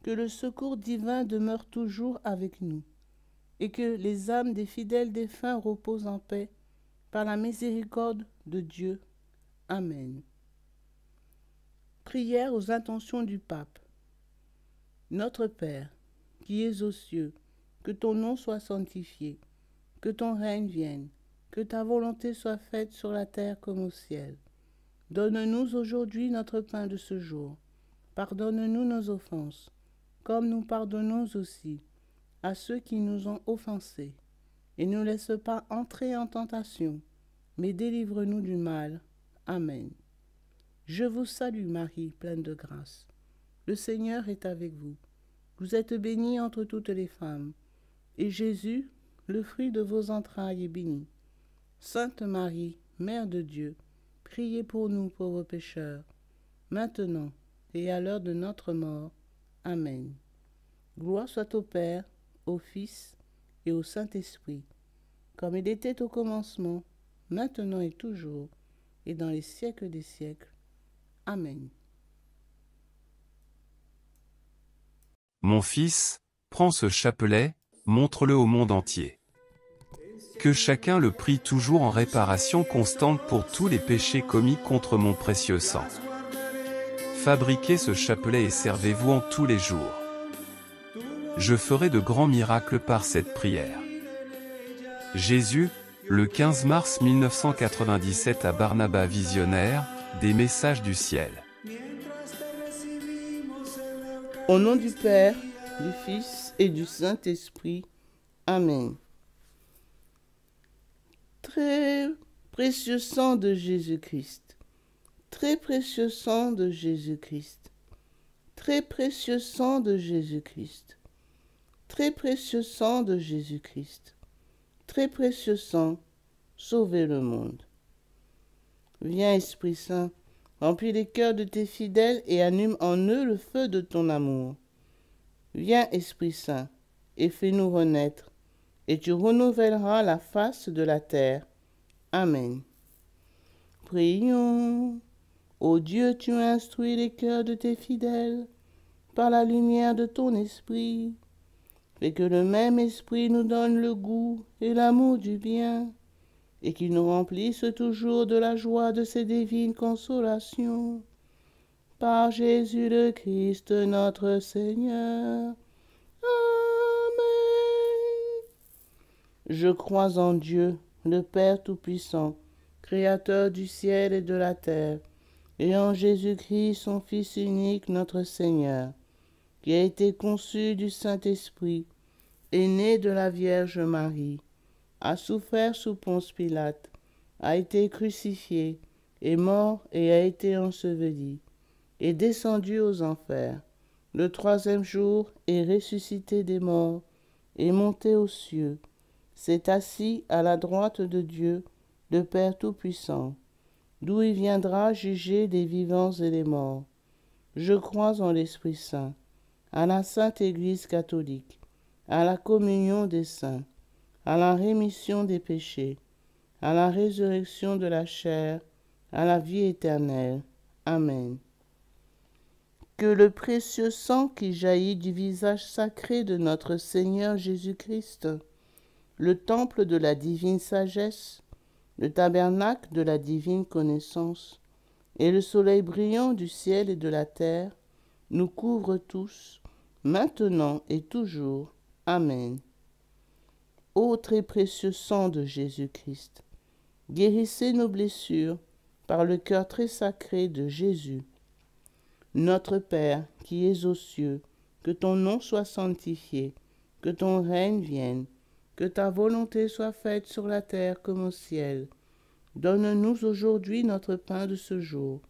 Que le secours divin demeure toujours avec nous, et que les âmes des fidèles défunts reposent en paix, par la miséricorde de Dieu. Amen. Prière aux intentions du Pape. Notre Père, qui es aux cieux, que ton nom soit sanctifié, que ton règne vienne, que ta volonté soit faite sur la terre comme au ciel. Donne-nous aujourd'hui notre pain de ce jour. Pardonne-nous nos offenses, comme nous pardonnons aussi à ceux qui nous ont offensés. Et ne nous laisse pas entrer en tentation, mais délivre-nous du mal. Amen. Je vous salue Marie, pleine de grâce. Le Seigneur est avec vous. Vous êtes bénie entre toutes les femmes, et Jésus, le fruit de vos entrailles, est béni. Sainte Marie, Mère de Dieu, priez pour nous pauvres pécheurs, maintenant et à l'heure de notre mort. Amen. Gloire soit au Père, au Fils et au Saint-Esprit, comme il était au commencement, maintenant et toujours, et dans les siècles des siècles. Amen. Mon fils, prends ce chapelet, montre-le au monde entier. Que chacun le prie toujours en réparation constante pour tous les péchés commis contre mon précieux sang. Fabriquez ce chapelet et servez-vous en tous les jours. Je ferai de grands miracles par cette prière. Jésus, le 15 mars 1997 à Barnaba Visionnaire, des messages du ciel. Au nom du Père, du Fils et du Saint-Esprit. Amen. Très précieux sang de Jésus-Christ, très précieux sang de Jésus-Christ, très précieux sang de Jésus-Christ, très précieux sang de Jésus-Christ, très précieux sang, sauvez le monde. Viens, Esprit Saint, remplis les cœurs de tes fidèles et allume en eux le feu de ton amour. Viens, Esprit Saint, et fais-nous renaître, et tu renouvelleras la face de la terre. Amen. Prions. Ô Dieu, tu instruis les cœurs de tes fidèles par la lumière de ton esprit, et que le même esprit nous donne le goût et l'amour du bien, et qu'il nous remplisse toujours de la joie de ses divines consolations. Par Jésus le Christ, notre Seigneur. Amen. Je crois en Dieu, le Père Tout-Puissant, Créateur du ciel et de la terre, et en Jésus-Christ, son Fils unique, notre Seigneur, qui a été conçu du Saint-Esprit, est né de la Vierge Marie, a souffert sous Ponce Pilate, a été crucifié, est mort et a été enseveli, est descendu aux enfers. Le troisième jour est ressuscité des morts, est monté aux cieux, s'est assis à la droite de Dieu, le Père Tout-Puissant, d'où il viendra juger les vivants et les morts. Je crois en l'Esprit Saint, à la Sainte Église catholique, à la communion des saints, à la rémission des péchés, à la résurrection de la chair, à la vie éternelle. Amen. Que le précieux sang qui jaillit du visage sacré de notre Seigneur Jésus-Christ, le temple de la divine sagesse, le tabernacle de la divine connaissance, et le soleil brillant du ciel et de la terre, nous couvrent tous, maintenant et toujours. Amen. Ô très précieux sang de Jésus-Christ, guérissez nos blessures par le cœur très sacré de Jésus. Notre Père, qui es aux cieux, que ton nom soit sanctifié, que ton règne vienne, que ta volonté soit faite sur la terre comme au ciel. Donne-nous aujourd'hui notre pain de ce jour.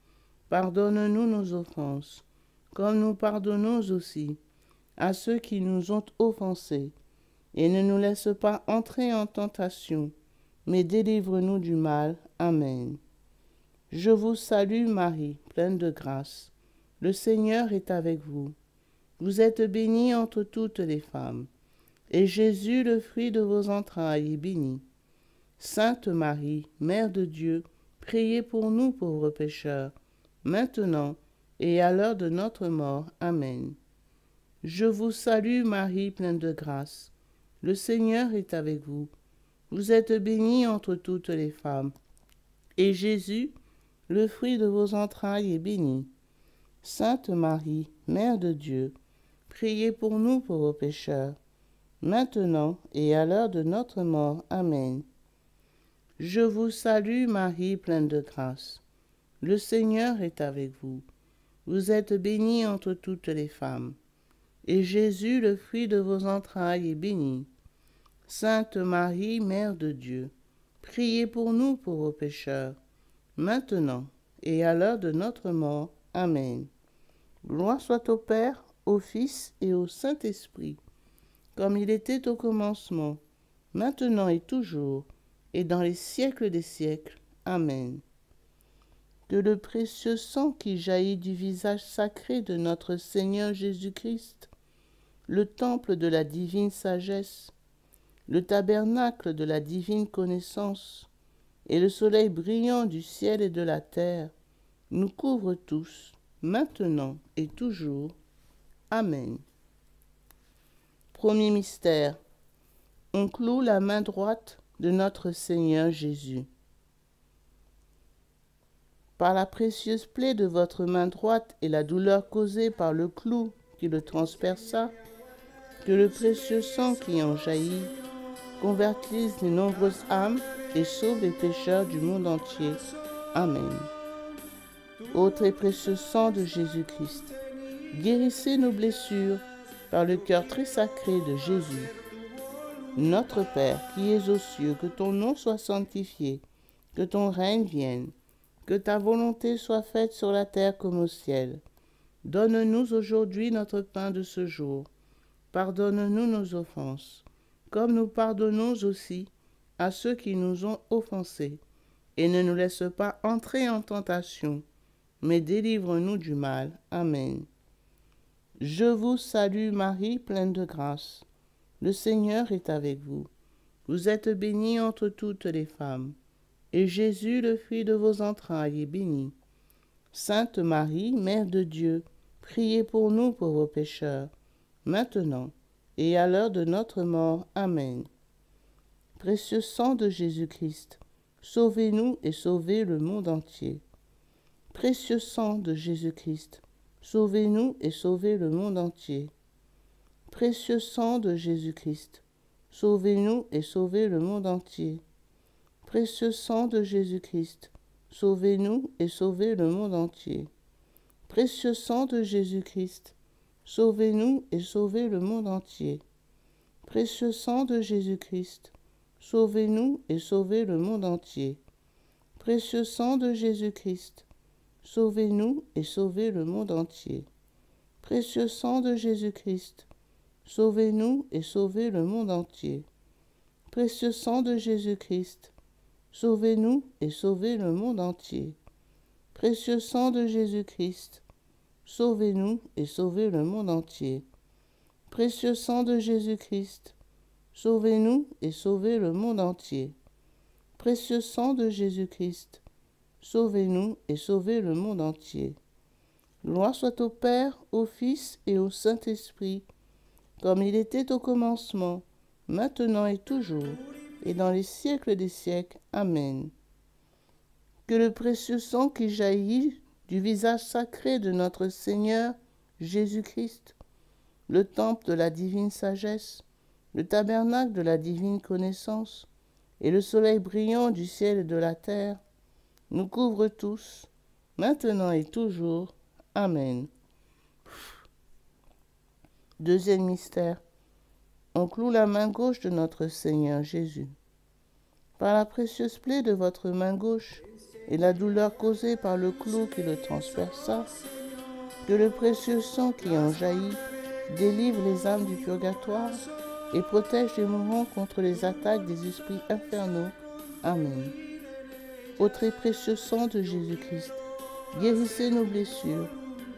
Pardonne-nous nos offenses, comme nous pardonnons aussi à ceux qui nous ont offensés. Et ne nous laisse pas entrer en tentation, mais délivre-nous du mal. Amen. Je vous salue Marie, pleine de grâce. Le Seigneur est avec vous. Vous êtes bénie entre toutes les femmes, et Jésus, le fruit de vos entrailles, est béni. Sainte Marie, Mère de Dieu, priez pour nous pauvres pécheurs, maintenant et à l'heure de notre mort. Amen. Je vous salue Marie, pleine de grâce. Le Seigneur est avec vous. Vous êtes bénie entre toutes les femmes, et Jésus, le fruit de vos entrailles, est béni. Sainte Marie, Mère de Dieu, priez pour nous pauvres pécheurs, maintenant et à l'heure de notre mort. Amen. Je vous salue Marie, pleine de grâce. Le Seigneur est avec vous. Vous êtes bénie entre toutes les femmes, et Jésus, le fruit de vos entrailles, est béni. Sainte Marie, Mère de Dieu, priez pour nous pauvres pécheurs, maintenant et à l'heure de notre mort. Amen. Gloire soit au Père, au Fils et au Saint-Esprit, comme il était au commencement, maintenant et toujours, et dans les siècles des siècles. Amen. Que le précieux sang qui jaillit du visage sacré de notre Seigneur Jésus-Christ, le temple de la divine sagesse, le tabernacle de la divine connaissance, et le soleil brillant du ciel et de la terre, nous couvre tous, maintenant et toujours. Amen. Premier mystère. On cloue la main droite de notre Seigneur Jésus. Par la précieuse plaie de votre main droite et la douleur causée par le clou qui le transperça, que le précieux sang qui en jaillit convertisse les nombreuses âmes et sauve les pécheurs du monde entier. Amen. Ô très précieux sang de Jésus-Christ, guérissez nos blessures par le cœur très sacré de Jésus. Notre Père, qui es aux cieux, que ton nom soit sanctifié, que ton règne vienne, que ta volonté soit faite sur la terre comme au ciel. Donne-nous aujourd'hui notre pain de ce jour. Pardonne-nous nos offenses, comme nous pardonnons aussi à ceux qui nous ont offensés. Et ne nous laisse pas entrer en tentation, mais délivre-nous du mal. Amen. Je vous salue Marie, pleine de grâce. Le Seigneur est avec vous. Vous êtes bénie entre toutes les femmes, et Jésus, le fruit de vos entrailles, est béni. Sainte Marie, Mère de Dieu, priez pour nous pauvres pécheurs, maintenant et à l'heure de notre mort. Amen. Précieux sang de Jésus-Christ, sauvez-nous et sauvez le monde entier. Précieux sang de Jésus-Christ, sauvez-nous et sauvez le monde entier. Précieux sang de Jésus-Christ, sauvez-nous et sauvez le monde entier. Précieux sang de Jésus-Christ, sauvez-nous et sauvez le monde entier. Précieux sang de Jésus-Christ, sauvez-nous et sauvez le monde entier. Précieux sang de Jésus-Christ, sauvez-nous et sauvez le monde entier. Précieux sang de Jésus-Christ, sauvez-nous et sauvez le monde entier. Précieux sang de Jésus-Christ, sauvez-nous et sauvez le monde entier. Précieux sang de Jésus-Christ, sauvez-nous et sauvez le monde entier. Précieux sang de Jésus-Christ, sauvez-nous et sauvez le monde entier. Précieux sang de Jésus-Christ, sauvez-nous et sauvez le monde entier. Précieux sang de Jésus-Christ, sauvez-nous et sauvez le monde entier. Gloire soit au Père, au Fils et au Saint-Esprit, comme il était au commencement, maintenant et toujours, et dans les siècles des siècles. Amen. Que le précieux sang qui jaillit du visage sacré de notre Seigneur Jésus-Christ, le temple de la divine sagesse, le tabernacle de la divine connaissance, et le soleil brillant du ciel et de la terre, nous couvrent tous, maintenant et toujours. Amen. Deuxième mystère. On cloue la main gauche de notre Seigneur Jésus. Par la précieuse plaie de votre main gauche et la douleur causée par le clou qui le transperça, que le précieux sang qui en jaillit délivre les âmes du purgatoire et protège les mourants contre les attaques des esprits infernaux. Amen. Ô très précieux sang de Jésus-Christ, guérissez nos blessures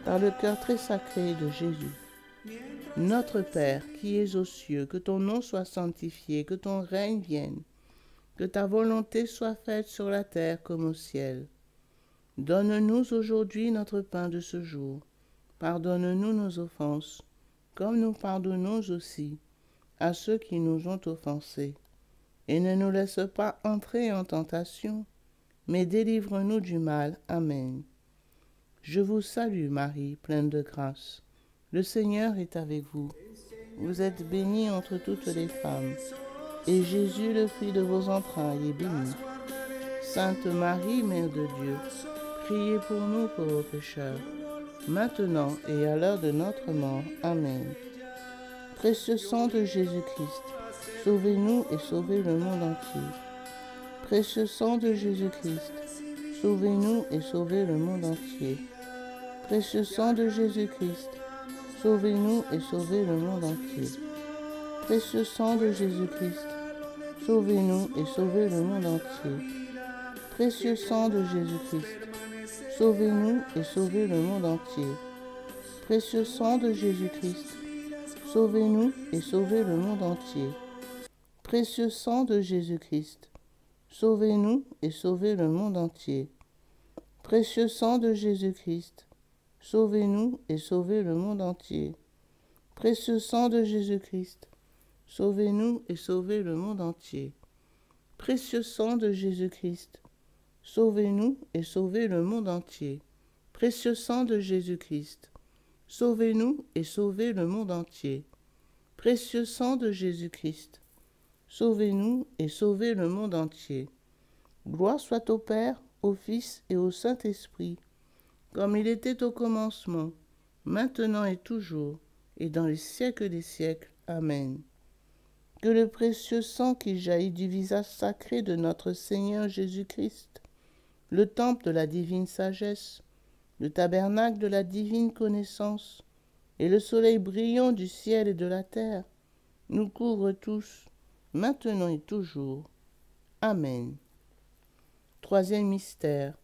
par le cœur très sacré de Jésus. Notre Père, qui es aux cieux, que ton nom soit sanctifié, que ton règne vienne, que ta volonté soit faite sur la terre comme au ciel. Donne-nous aujourd'hui notre pain de ce jour. Pardonne-nous nos offenses, comme nous pardonnons aussi à ceux qui nous ont offensés. Et ne nous laisse pas entrer en tentation, mais délivre-nous du mal. Amen. Je vous salue Marie, pleine de grâce. Le Seigneur est avec vous. Vous êtes bénie entre toutes les femmes, et Jésus, le fruit de vos entrailles, est béni. Sainte Marie, Mère de Dieu, priez pour nous pauvres pécheurs, maintenant et à l'heure de notre mort. Amen. Précieux sang de Jésus-Christ, sauvez-nous et sauvez le monde entier. Précieux sang de Jésus-Christ, sauvez-nous et sauvez le monde entier. Précieux sang de Jésus-Christ, sauvez-nous et sauvez le monde entier. Précieux sang de Jésus-Christ, sauvez-nous et sauvez le monde entier. Précieux sang de Jésus-Christ, sauvez-nous et sauvez le monde entier. Précieux sang de Jésus-Christ, sauvez-nous et sauvez le monde entier. Précieux sang de Jésus-Christ, sauvez-nous et sauvez le monde entier. Précieux sang de Jésus-Christ, sauvez-nous et sauvez le monde entier. Précieux sang de Jésus-Christ, sauvez-nous et sauvez le monde entier. Précieux sang de Jésus-Christ, sauvez-nous et sauvez le monde entier. Précieux sang de Jésus-Christ, sauvez-nous et sauvez le monde entier. Précieux sang de Jésus-Christ, sauvez-nous et sauvez le monde entier. Gloire soit au Père, au Fils et au Saint-Esprit, comme il était au commencement, maintenant et toujours, et dans les siècles des siècles. Amen. que le précieux sang qui jaillit du visage sacré de notre Seigneur Jésus-Christ, le temple de la divine sagesse, le tabernacle de la divine connaissance, et le soleil brillant du ciel et de la terre, nous couvrent tous, maintenant et toujours. Amen. Troisième mystère.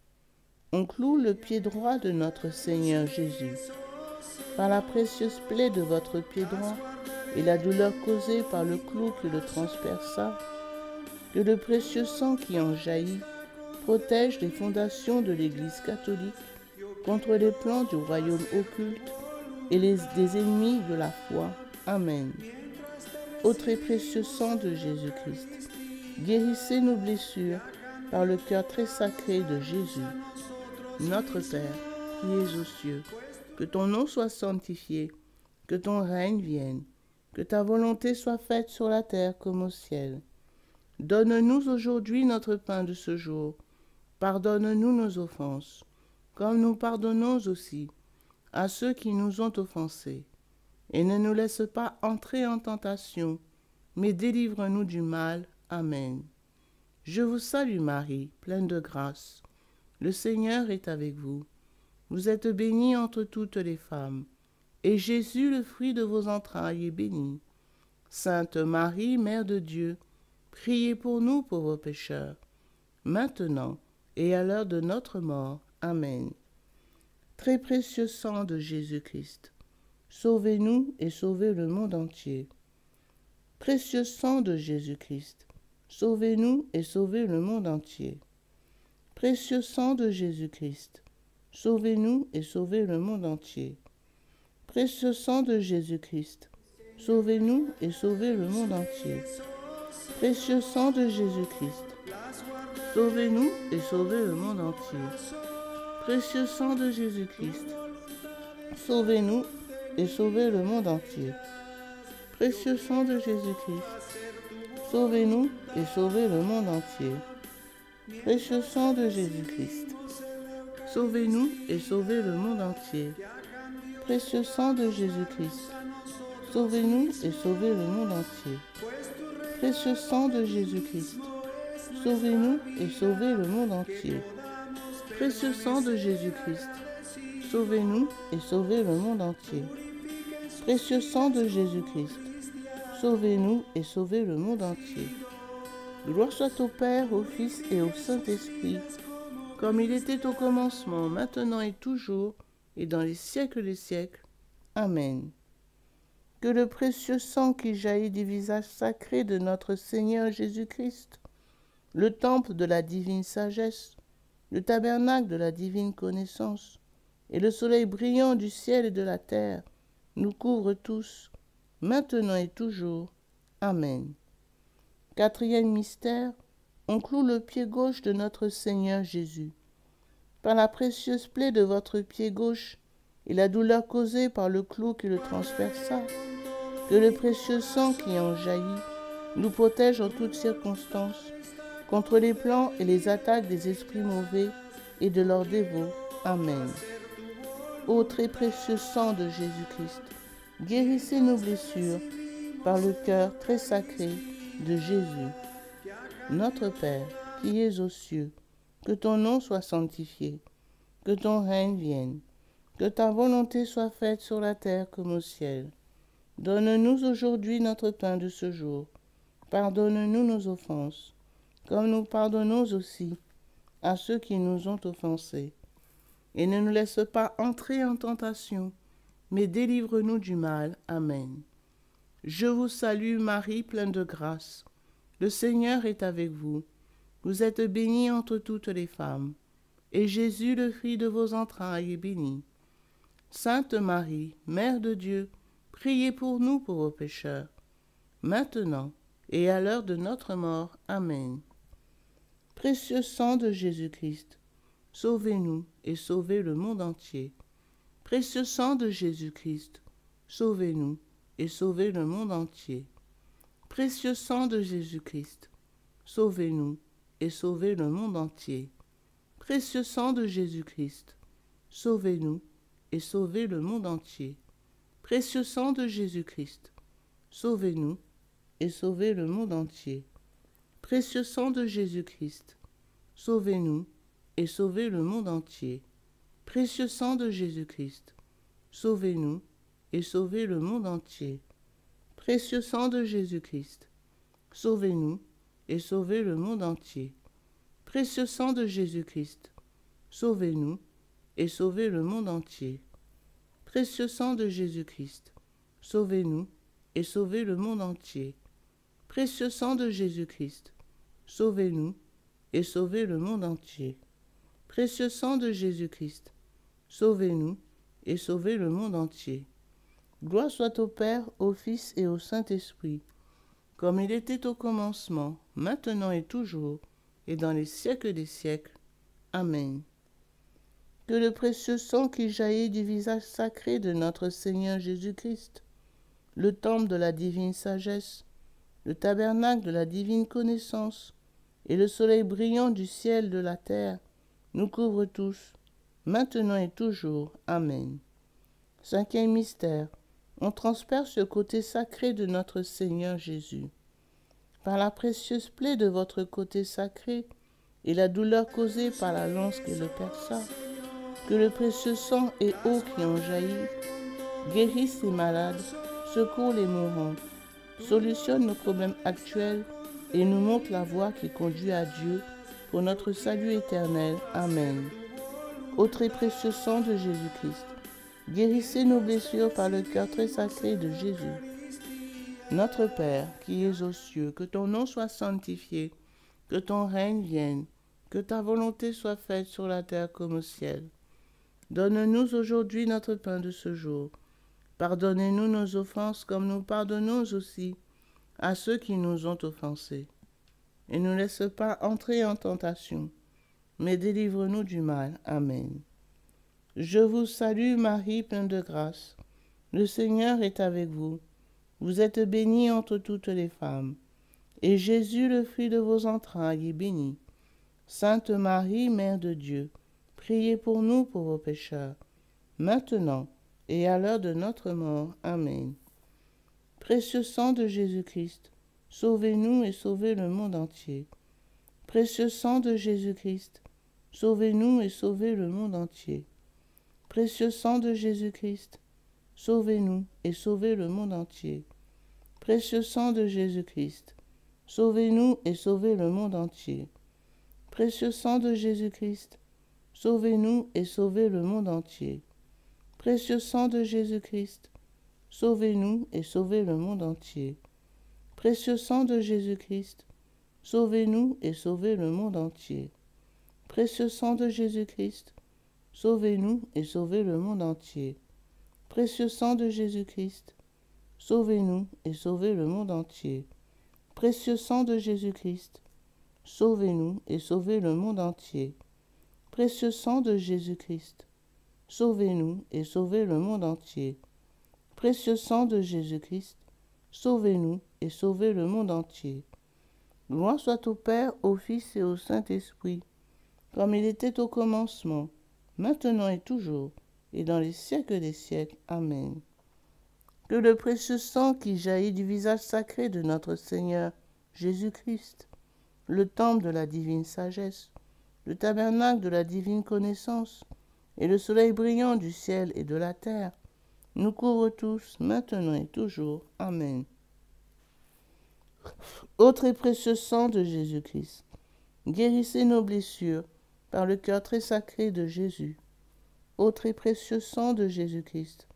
On cloue le pied droit de notre Seigneur Jésus. Par la précieuse plaie de votre pied droit et la douleur causée par le clou qui le transperça, que le précieux sang qui en jaillit protège les fondations de l'Église catholique contre les plans du royaume occulte et des ennemis de la foi. Amen. Ô très précieux sang de Jésus-Christ, guérissez nos blessures par le cœur très sacré de Jésus. Notre Père, qui es aux cieux, que ton nom soit sanctifié, que ton règne vienne, que ta volonté soit faite sur la terre comme au ciel. Donne-nous aujourd'hui notre pain de ce jour. Pardonne-nous nos offenses, comme nous pardonnons aussi à ceux qui nous ont offensés. Et ne nous laisse pas entrer en tentation, mais délivre-nous du mal. Amen. Je vous salue Marie, pleine de grâce. Le Seigneur est avec vous. Vous êtes bénie entre toutes les femmes, et Jésus, le fruit de vos entrailles, est béni. Sainte Marie, Mère de Dieu, priez pour nous pauvres pécheurs, maintenant et à l'heure de notre mort. Amen. Très précieux sang de Jésus-Christ, sauvez-nous et sauvez le monde entier. Précieux sang de Jésus-Christ, sauvez-nous et sauvez le monde entier. Précieux sang de Jésus-Christ, sauvez-nous et sauvez le monde entier. Précieux sang de Jésus-Christ, sauvez-nous et sauvez le monde entier. Précieux sang de Jésus-Christ, sauvez-nous et sauvez le monde entier. Précieux sang de Jésus-Christ, sauvez-nous et sauvez le monde entier. Précieux sang de Jésus-Christ, sauvez-nous et sauvez le monde entier. Précieux sang de Jésus-Christ, sauvez-nous et sauvez le monde entier. Précieux sang de Jésus-Christ, sauvez-nous et sauvez le monde entier. Précieux sang de Jésus-Christ, sauvez-nous et sauvez le monde entier. Précieux sang de Jésus-Christ, sauvez-nous et sauvez le monde entier. Précieux sang de Jésus-Christ, sauvez-nous et sauvez le monde entier. Gloire soit au Père, au Fils et au Saint-Esprit, comme il était au commencement, maintenant et toujours, et dans les siècles des siècles. Amen. Que le précieux sang qui jaillit du visage sacré de notre Seigneur Jésus-Christ, le temple de la divine sagesse, le tabernacle de la divine connaissance, et le soleil brillant du ciel et de la terre, nous couvrent tous, maintenant et toujours. Amen. Quatrième mystère, on cloue le pied gauche de notre Seigneur Jésus. Par la précieuse plaie de votre pied gauche et la douleur causée par le clou qui le transperça, que le précieux sang qui en jaillit nous protège en toutes circonstances contre les plans et les attaques des esprits mauvais et de leurs dévots. Amen. Ô très précieux sang de Jésus-Christ, guérissez nos blessures par le cœur très sacré de Jésus. Notre Père, qui es aux cieux, que ton nom soit sanctifié, que ton règne vienne, que ta volonté soit faite sur la terre comme au ciel. Donne-nous aujourd'hui notre pain de ce jour. Pardonne-nous nos offenses, comme nous pardonnons aussi à ceux qui nous ont offensés. Et ne nous laisse pas entrer en tentation, mais délivre-nous du mal. Amen. Je vous salue Marie, pleine de grâce. Le Seigneur est avec vous. Vous êtes bénie entre toutes les femmes, et Jésus, le fruit de vos entrailles, est béni. Sainte Marie, Mère de Dieu, priez pour nous pauvres pécheurs, maintenant et à l'heure de notre mort. Amen. Précieux sang de Jésus-Christ, sauvez-nous et sauvez le monde entier. Précieux sang de Jésus-Christ, sauvez-nous et sauvez le monde entier. Précieux sang de Jésus-Christ, sauvez-nous et sauvez le monde entier. Précieux sang de Jésus-Christ, sauvez-nous et sauvez le monde entier. Précieux sang de Jésus-Christ, sauvez-nous et sauvez le monde entier. Précieux sang de Jésus-Christ, sauvez-nous et sauvez le monde entier. Précieux sang de Jésus-Christ, sauvez-nous et sauvez le monde entier. Précieux sang de Jésus-Christ, sauvez-nous et sauvez le monde entier. Précieux sang de Jésus-Christ, sauvez-nous et sauvez le monde entier. Précieux sang de Jésus-Christ, sauvez-nous et sauvez le monde entier. Précieux sang de Jésus-Christ, sauvez-nous et sauvez le monde entier. Précieux sang de Jésus-Christ, sauvez-nous et sauvez le monde entier. Gloire soit au Père, au Fils et au Saint-Esprit, comme il était au commencement, maintenant et toujours, et dans les siècles des siècles. Amen. Que le précieux sang qui jaillit du visage sacré de notre Seigneur Jésus-Christ, le temple de la divine sagesse, le tabernacle de la divine connaissance, et le soleil brillant du ciel de la terre, nous couvrent tous, maintenant et toujours. Amen. Cinquième mystère, on transperce le côté sacré de notre Seigneur Jésus. Par la précieuse plaie de votre côté sacré et la douleur causée par la lance qui le perça, que le précieux sang et eau qui en jaillit guérissent les malades, secourent les mourants, solutionnent nos problèmes actuels et nous montre la voie qui conduit à Dieu pour notre salut éternel. Amen. Ô très précieux sang de Jésus-Christ, guérissez nos blessures par le cœur très sacré de Jésus. Notre Père, qui es aux cieux, que ton nom soit sanctifié, que ton règne vienne, que ta volonté soit faite sur la terre comme au ciel. Donne-nous aujourd'hui notre pain de ce jour. Pardonnez-nous nos offenses comme nous pardonnons aussi à ceux qui nous ont offensés. Et ne nous laisse pas entrer en tentation, mais délivre-nous du mal. Amen. Je vous salue Marie, pleine de grâce. Le Seigneur est avec vous. Vous êtes bénie entre toutes les femmes. Et Jésus, le fruit de vos entrailles, est béni. Sainte Marie, Mère de Dieu, priez pour nous pauvres pécheurs, maintenant et à l'heure de notre mort. Amen. Précieux sang de Jésus-Christ, sauvez-nous et sauvez le monde entier. Précieux sang de Jésus-Christ, sauvez-nous et sauvez le monde entier. Précieux sang de Jésus-Christ, sauvez-nous et sauvez le monde entier. Précieux sang de Jésus-Christ, sauvez-nous et sauvez le monde entier. Précieux sang de Jésus-Christ, sauvez-nous et sauvez le monde entier. Précieux sang de Jésus-Christ, sauvez-nous et sauvez le monde entier. Précieux sang de Jésus-Christ, sauvez-nous et sauvez le monde entier. Précieux sang de Jésus-Christ, sauvez-nous et sauvez le monde entier. Précieux sang de Jésus-Christ, sauvez-nous et sauvez le monde entier. Précieux sang de Jésus-Christ, sauvez-nous et sauvez le monde entier. Précieux sang de Jésus-Christ, sauvez-nous et sauvez le monde entier. Précieux sang de Jésus-Christ, sauvez-nous et sauvez le monde entier. Gloire soit au Père, au Fils et au Saint-Esprit, comme il était au commencement, maintenant et toujours, et dans les siècles des siècles. Amen. Que le précieux sang qui jaillit du visage sacré de notre Seigneur Jésus-Christ, le temple de la divine sagesse, le tabernacle de la divine connaissance, et le soleil brillant du ciel et de la terre, nous couvre tous, maintenant et toujours. Amen. Ô très précieux sang de Jésus-Christ, guérissez nos blessures par le cœur très sacré de Jésus. Ô très précieux sang de Jésus-Christ,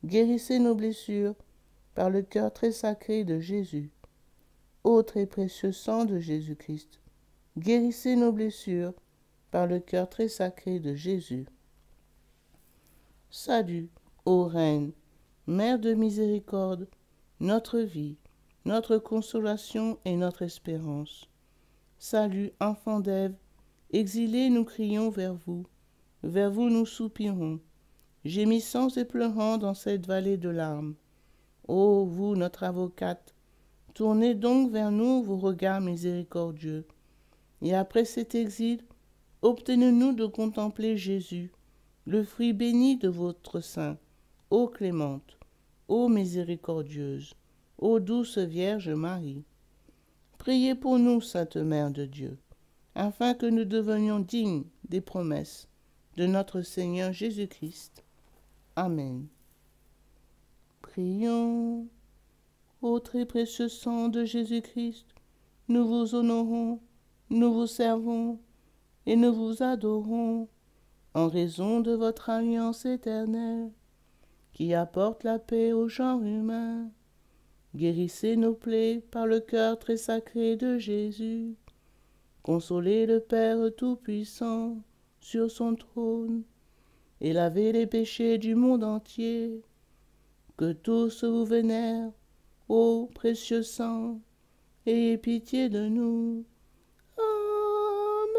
guérissez nos blessures par le cœur très sacré de Jésus. Ô très précieux sang de Jésus-Christ, guérissez nos blessures par le cœur très sacré de Jésus. Salut, ô Reine, Mère de miséricorde, notre vie, notre consolation et notre espérance. Salut, enfant d'Ève, exilés nous crions vers vous nous soupirons, gémissant et pleurant dans cette vallée de larmes. Ô vous, notre avocate, tournez donc vers nous vos regards miséricordieux, et après cet exil, obtenez-nous de contempler Jésus, le fruit béni de votre sein, ô clémente, ô miséricordieuse, ô douce Vierge Marie. Priez pour nous, Sainte Mère de Dieu, afin que nous devenions dignes des promesses de notre Seigneur Jésus-Christ. Amen. Prions. Ô très précieux sang de Jésus-Christ, nous vous honorons, nous vous servons et nous vous adorons en raison de votre alliance éternelle qui apporte la paix au genre humain. Guérissez nos plaies par le cœur très sacré de Jésus. Consolez le Père Tout-Puissant sur son trône et lavez les péchés du monde entier. Que tous vous vénèrent, ô précieux sang, ayez pitié de nous. Amen.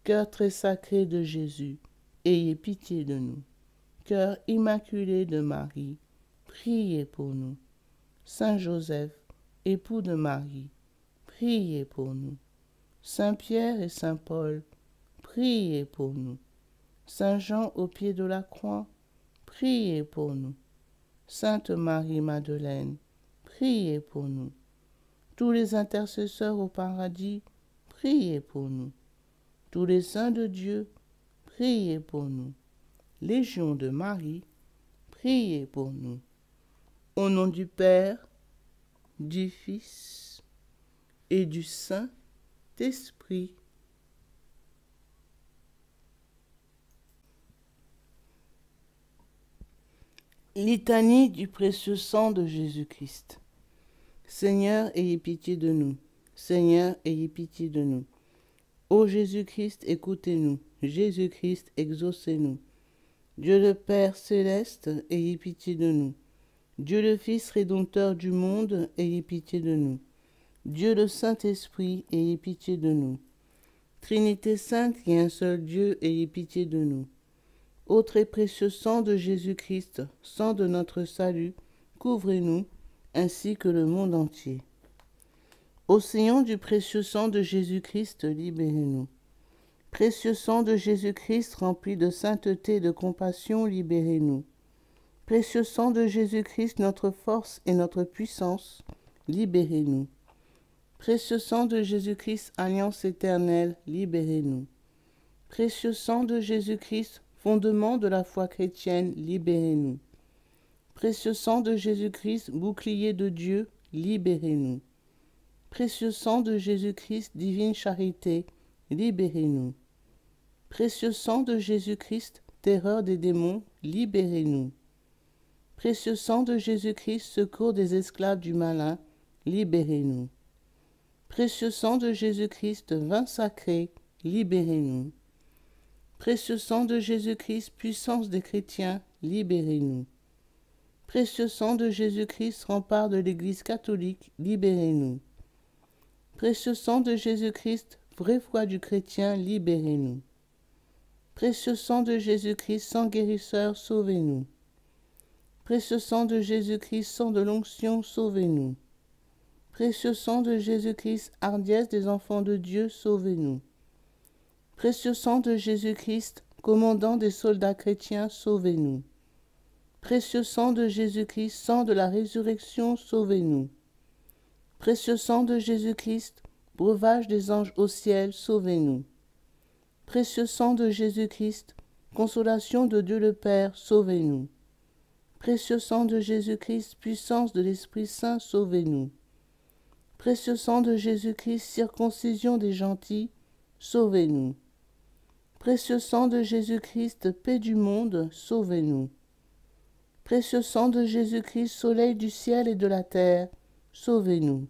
Cœur très sacré de Jésus, ayez pitié de nous. Cœur immaculé de Marie, priez pour nous. Saint Joseph, époux de Marie, priez pour nous. Saint Pierre et Saint Paul, priez pour nous. Saint Jean au pied de la croix, priez pour nous. Sainte Marie-Madeleine, priez pour nous. Tous les intercesseurs au paradis, priez pour nous. Tous les saints de Dieu, priez pour nous. Légion de Marie, priez pour nous. Au nom du Père, du Fils et du Saint-Esprit. Litanie du précieux sang de Jésus-Christ. Seigneur, ayez pitié de nous. Seigneur, ayez pitié de nous. Ô Jésus-Christ, écoutez-nous. Jésus-Christ, exaucez-nous. Dieu le Père céleste, ayez pitié de nous. Dieu le Fils rédempteur du monde, ayez pitié de nous. Dieu le Saint-Esprit, ayez pitié de nous. Trinité sainte et un seul Dieu, ayez pitié de nous. Ô très précieux sang de Jésus-Christ, sang de notre salut, couvrez-nous, ainsi que le monde entier. Océan du précieux sang de Jésus-Christ, libérez-nous. Précieux sang de Jésus-Christ, rempli de sainteté et de compassion, libérez-nous. Précieux sang de Jésus-Christ, notre force et notre puissance, libérez-nous. Précieux sang de Jésus-Christ, alliance éternelle, libérez-nous. Précieux sang de Jésus-Christ, fondement de la foi chrétienne, libérez-nous. Précieux sang de Jésus-Christ, bouclier de Dieu, libérez-nous. Précieux sang de Jésus-Christ, divine charité, libérez-nous. Précieux sang de Jésus-Christ, terreur des démons, libérez-nous. Précieux sang de Jésus-Christ, secours des esclaves du malin, libérez-nous. Précieux sang de Jésus-Christ, vin sacré, libérez-nous. Précieux sang de Jésus-Christ, puissance des chrétiens, libérez-nous. Précieux sang de Jésus-Christ, rempart de l'Église catholique, libérez-nous. Précieux sang de Jésus-Christ, vraie foi du chrétien, libérez-nous. Précieux sang de Jésus-Christ, sang guérisseur, sauvez-nous. Précieux sang de Jésus-Christ, sang de l'onction, sauvez-nous. Précieux sang de Jésus-Christ, hardiesse des enfants de Dieu, sauvez-nous. Précieux sang de Jésus-Christ, commandant des soldats chrétiens, sauvez-nous. Précieux sang de Jésus-Christ, sang de la résurrection, sauvez-nous. Précieux sang de Jésus-Christ, breuvage des anges au ciel, sauvez-nous. Précieux sang de Jésus-Christ, consolation de Dieu le Père, sauvez-nous. Précieux sang de Jésus-Christ, puissance de l'Esprit Saint, sauvez-nous. Précieux sang de Jésus-Christ, circoncision des gentils, sauvez-nous. Précieux sang de Jésus-Christ, paix du monde, sauvez-nous. Précieux sang de Jésus-Christ, soleil du ciel et de la terre, sauvez-nous.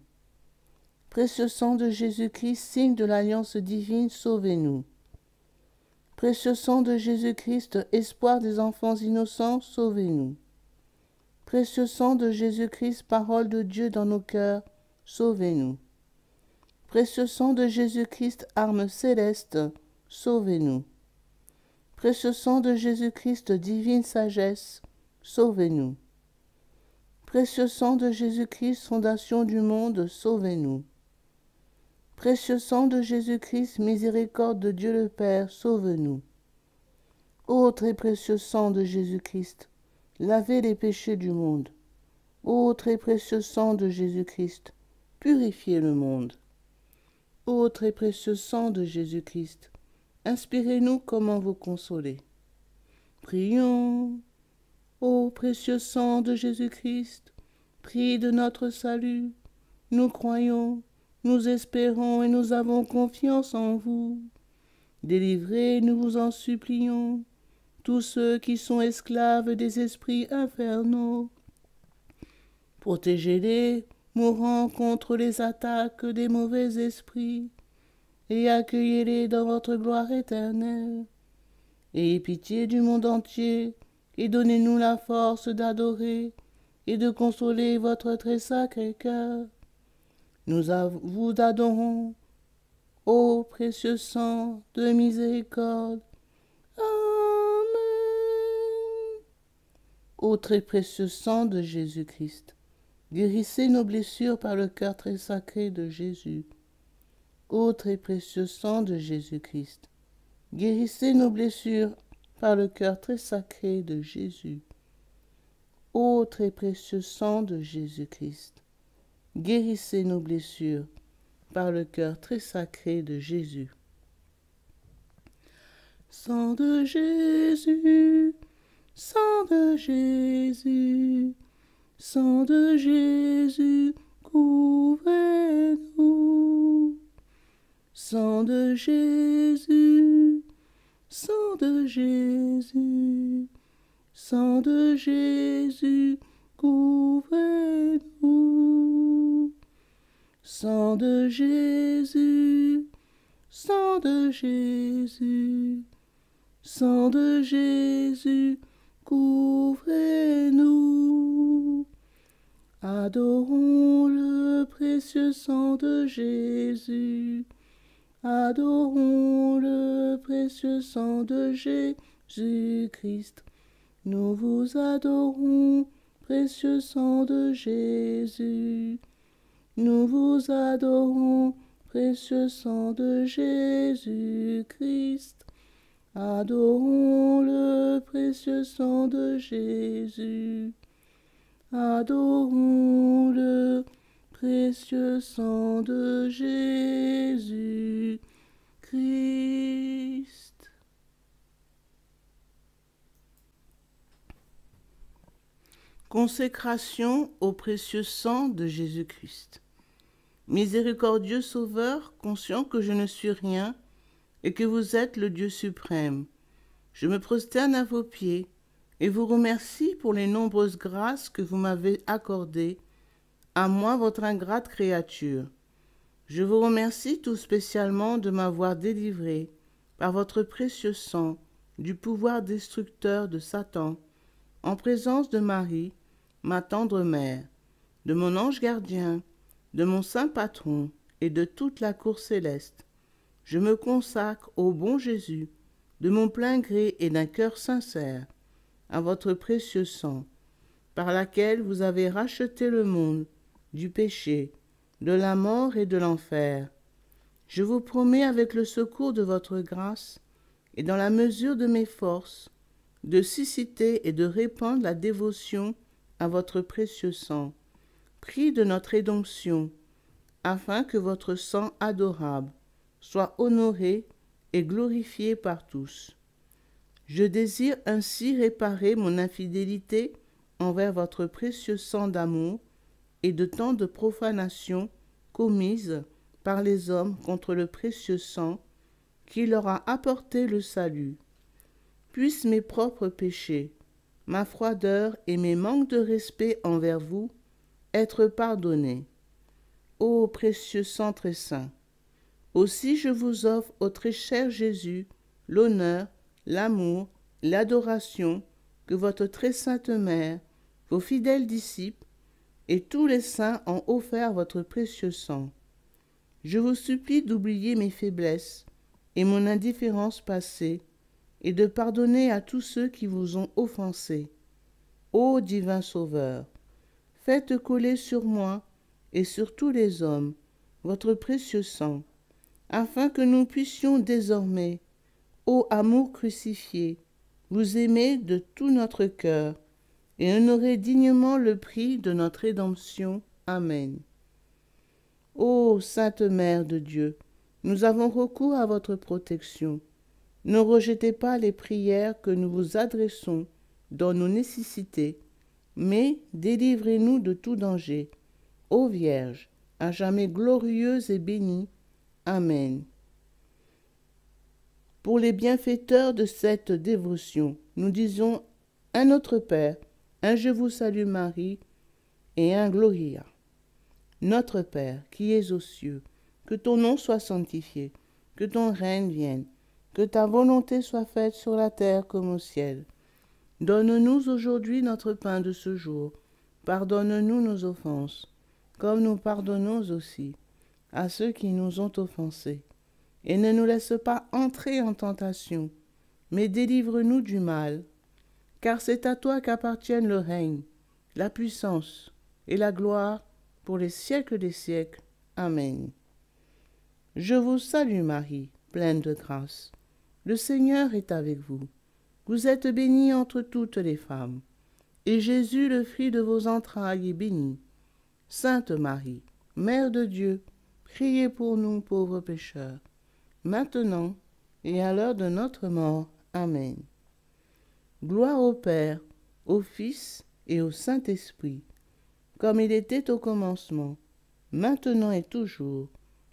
Précieux sang de Jésus-Christ, signe de l'alliance divine, sauvez-nous. Précieux sang de Jésus-Christ, espoir des enfants innocents, sauvez-nous. Précieux sang de Jésus-Christ, parole de Dieu dans nos cœurs, sauvez-nous. Précieux sang de Jésus-Christ, arme céleste, sauvez-nous. Précieux sang de Jésus-Christ, divine sagesse, sauvez-nous. Précieux sang de Jésus-Christ, fondation du monde, sauvez-nous. Précieux sang de Jésus-Christ, miséricorde de Dieu le Père, sauve-nous. Ô très précieux sang de Jésus-Christ, lavez les péchés du monde, Ô très précieux sang de Jésus-Christ, purifiez le monde. Ô très précieux sang de Jésus-Christ, inspirez-nous comment vous consoler. Prions. Ô précieux sang de Jésus-Christ, prix de notre salut, nous croyons, nous espérons et nous avons confiance en vous. Délivrez, nous vous en supplions, tous ceux qui sont esclaves des esprits infernaux. Protégez-les, mourant contre les attaques des mauvais esprits, et accueillez-les dans votre gloire éternelle. Ayez pitié du monde entier, et donnez-nous la force d'adorer et de consoler votre très sacré cœur. Nous vous adorons, ô précieux sang de miséricorde. Amen. Ô très précieux sang de Jésus-Christ, guérissez nos blessures par le cœur très sacré de Jésus. Ô très précieux sang de Jésus-Christ, guérissez nos blessures par le cœur très sacré de Jésus. Ô très précieux sang de Jésus-Christ, guérissez nos blessures par le cœur très sacré de Jésus. Sang de Jésus, sang de Jésus, sang de Jésus, couvrez-nous. Sang de Jésus, sang de Jésus, sang de Jésus, couvrez-nous. Sang de Jésus, sang de Jésus, sang de Jésus, couvrez-nous. Adorons le précieux sang de Jésus. Adorons le précieux sang de Jésus-Christ. Nous vous adorons, précieux sang de Jésus. Nous vous adorons, précieux sang de Jésus-Christ. Adorons le précieux sang de Jésus. Adorons le précieux sang de Jésus-Christ. Consécration au précieux sang de Jésus-Christ. Miséricordieux Sauveur, conscient que je ne suis rien et que vous êtes le Dieu suprême, je me prosterne à vos pieds et vous remercie pour les nombreuses grâces que vous m'avez accordées, à moi votre ingrate créature. Je vous remercie tout spécialement de m'avoir délivré, par votre précieux sang, du pouvoir destructeur de Satan, en présence de Marie, ma tendre mère, de mon ange gardien, de mon saint patron et de toute la cour céleste. Je me consacre au bon Jésus, de mon plein gré et d'un cœur sincère, à votre précieux sang, par laquelle vous avez racheté le monde du péché, de la mort et de l'enfer. Je vous promets avec le secours de votre grâce et dans la mesure de mes forces, de susciter et de répandre la dévotion à votre précieux sang, prix de notre rédemption, afin que votre sang adorable soit honoré et glorifié par tous. Je désire ainsi réparer mon infidélité envers votre précieux sang d'amour et de tant de profanations commises par les hommes contre le précieux sang qui leur a apporté le salut. Puissent mes propres péchés, ma froideur et mes manques de respect envers vous être pardonnés. Ô précieux sang très saint, aussi je vous offre au très cher Jésus l'honneur, l'amour, l'adoration que votre très sainte mère, vos fidèles disciples et tous les saints ont offert votre précieux sang. Je vous supplie d'oublier mes faiblesses et mon indifférence passée et de pardonner à tous ceux qui vous ont offensé. Ô divin Sauveur, faites couler sur moi et sur tous les hommes votre précieux sang, afin que nous puissions désormais, ô amour crucifié, vous aimer de tout notre cœur et honorer dignement le prix de notre rédemption. Amen. Ô Sainte Mère de Dieu, nous avons recours à votre protection. Ne rejetez pas les prières que nous vous adressons dans nos nécessités, mais délivrez-nous de tout danger. Ô Vierge, à jamais glorieuse et bénie. Amen. Pour les bienfaiteurs de cette dévotion, nous disons un Notre Père, un Je vous salue Marie et un Gloria. Notre Père qui es aux cieux, que ton nom soit sanctifié, que ton règne vienne, que ta volonté soit faite sur la terre comme au ciel. Donne-nous aujourd'hui notre pain de ce jour. Pardonne-nous nos offenses, comme nous pardonnons aussi à ceux qui nous ont offensés. Et ne nous laisse pas entrer en tentation, mais délivre-nous du mal. Car c'est à toi qu'appartiennent le règne, la puissance et la gloire pour les siècles des siècles. Amen. Je vous salue Marie, pleine de grâce. Le Seigneur est avec vous. Vous êtes bénie entre toutes les femmes, et Jésus, le fruit de vos entrailles, est béni. Sainte Marie, Mère de Dieu, priez pour nous pauvres pécheurs, maintenant et à l'heure de notre mort. Amen. Gloire au Père, au Fils et au Saint-Esprit, comme il était au commencement, maintenant et toujours,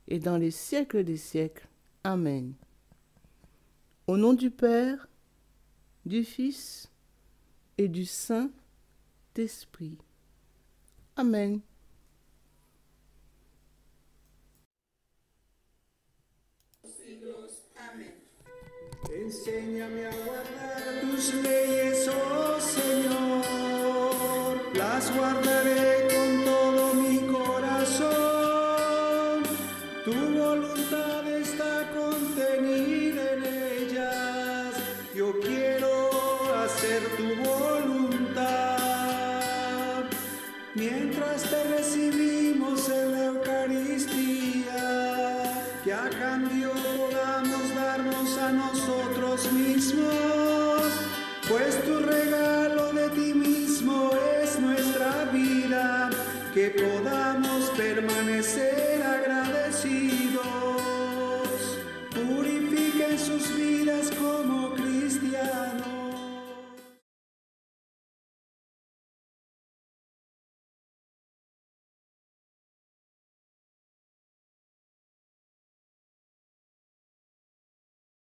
et dans les siècles des siècles. Amen. Au nom du Père, du Fils et du Saint-Esprit. Amen. Enséñame a guardar tus leyes, oh Señor, las guardaré con todo mi corazón. Tu voluntad está contenida en ellas, yo quiero hacer tu voluntad. Mientras te recibimos en la Eucaristía, que a cambio podamos darnos a nosotros mismos, pues tu regalo de ti mismo es nuestra vida, que podamos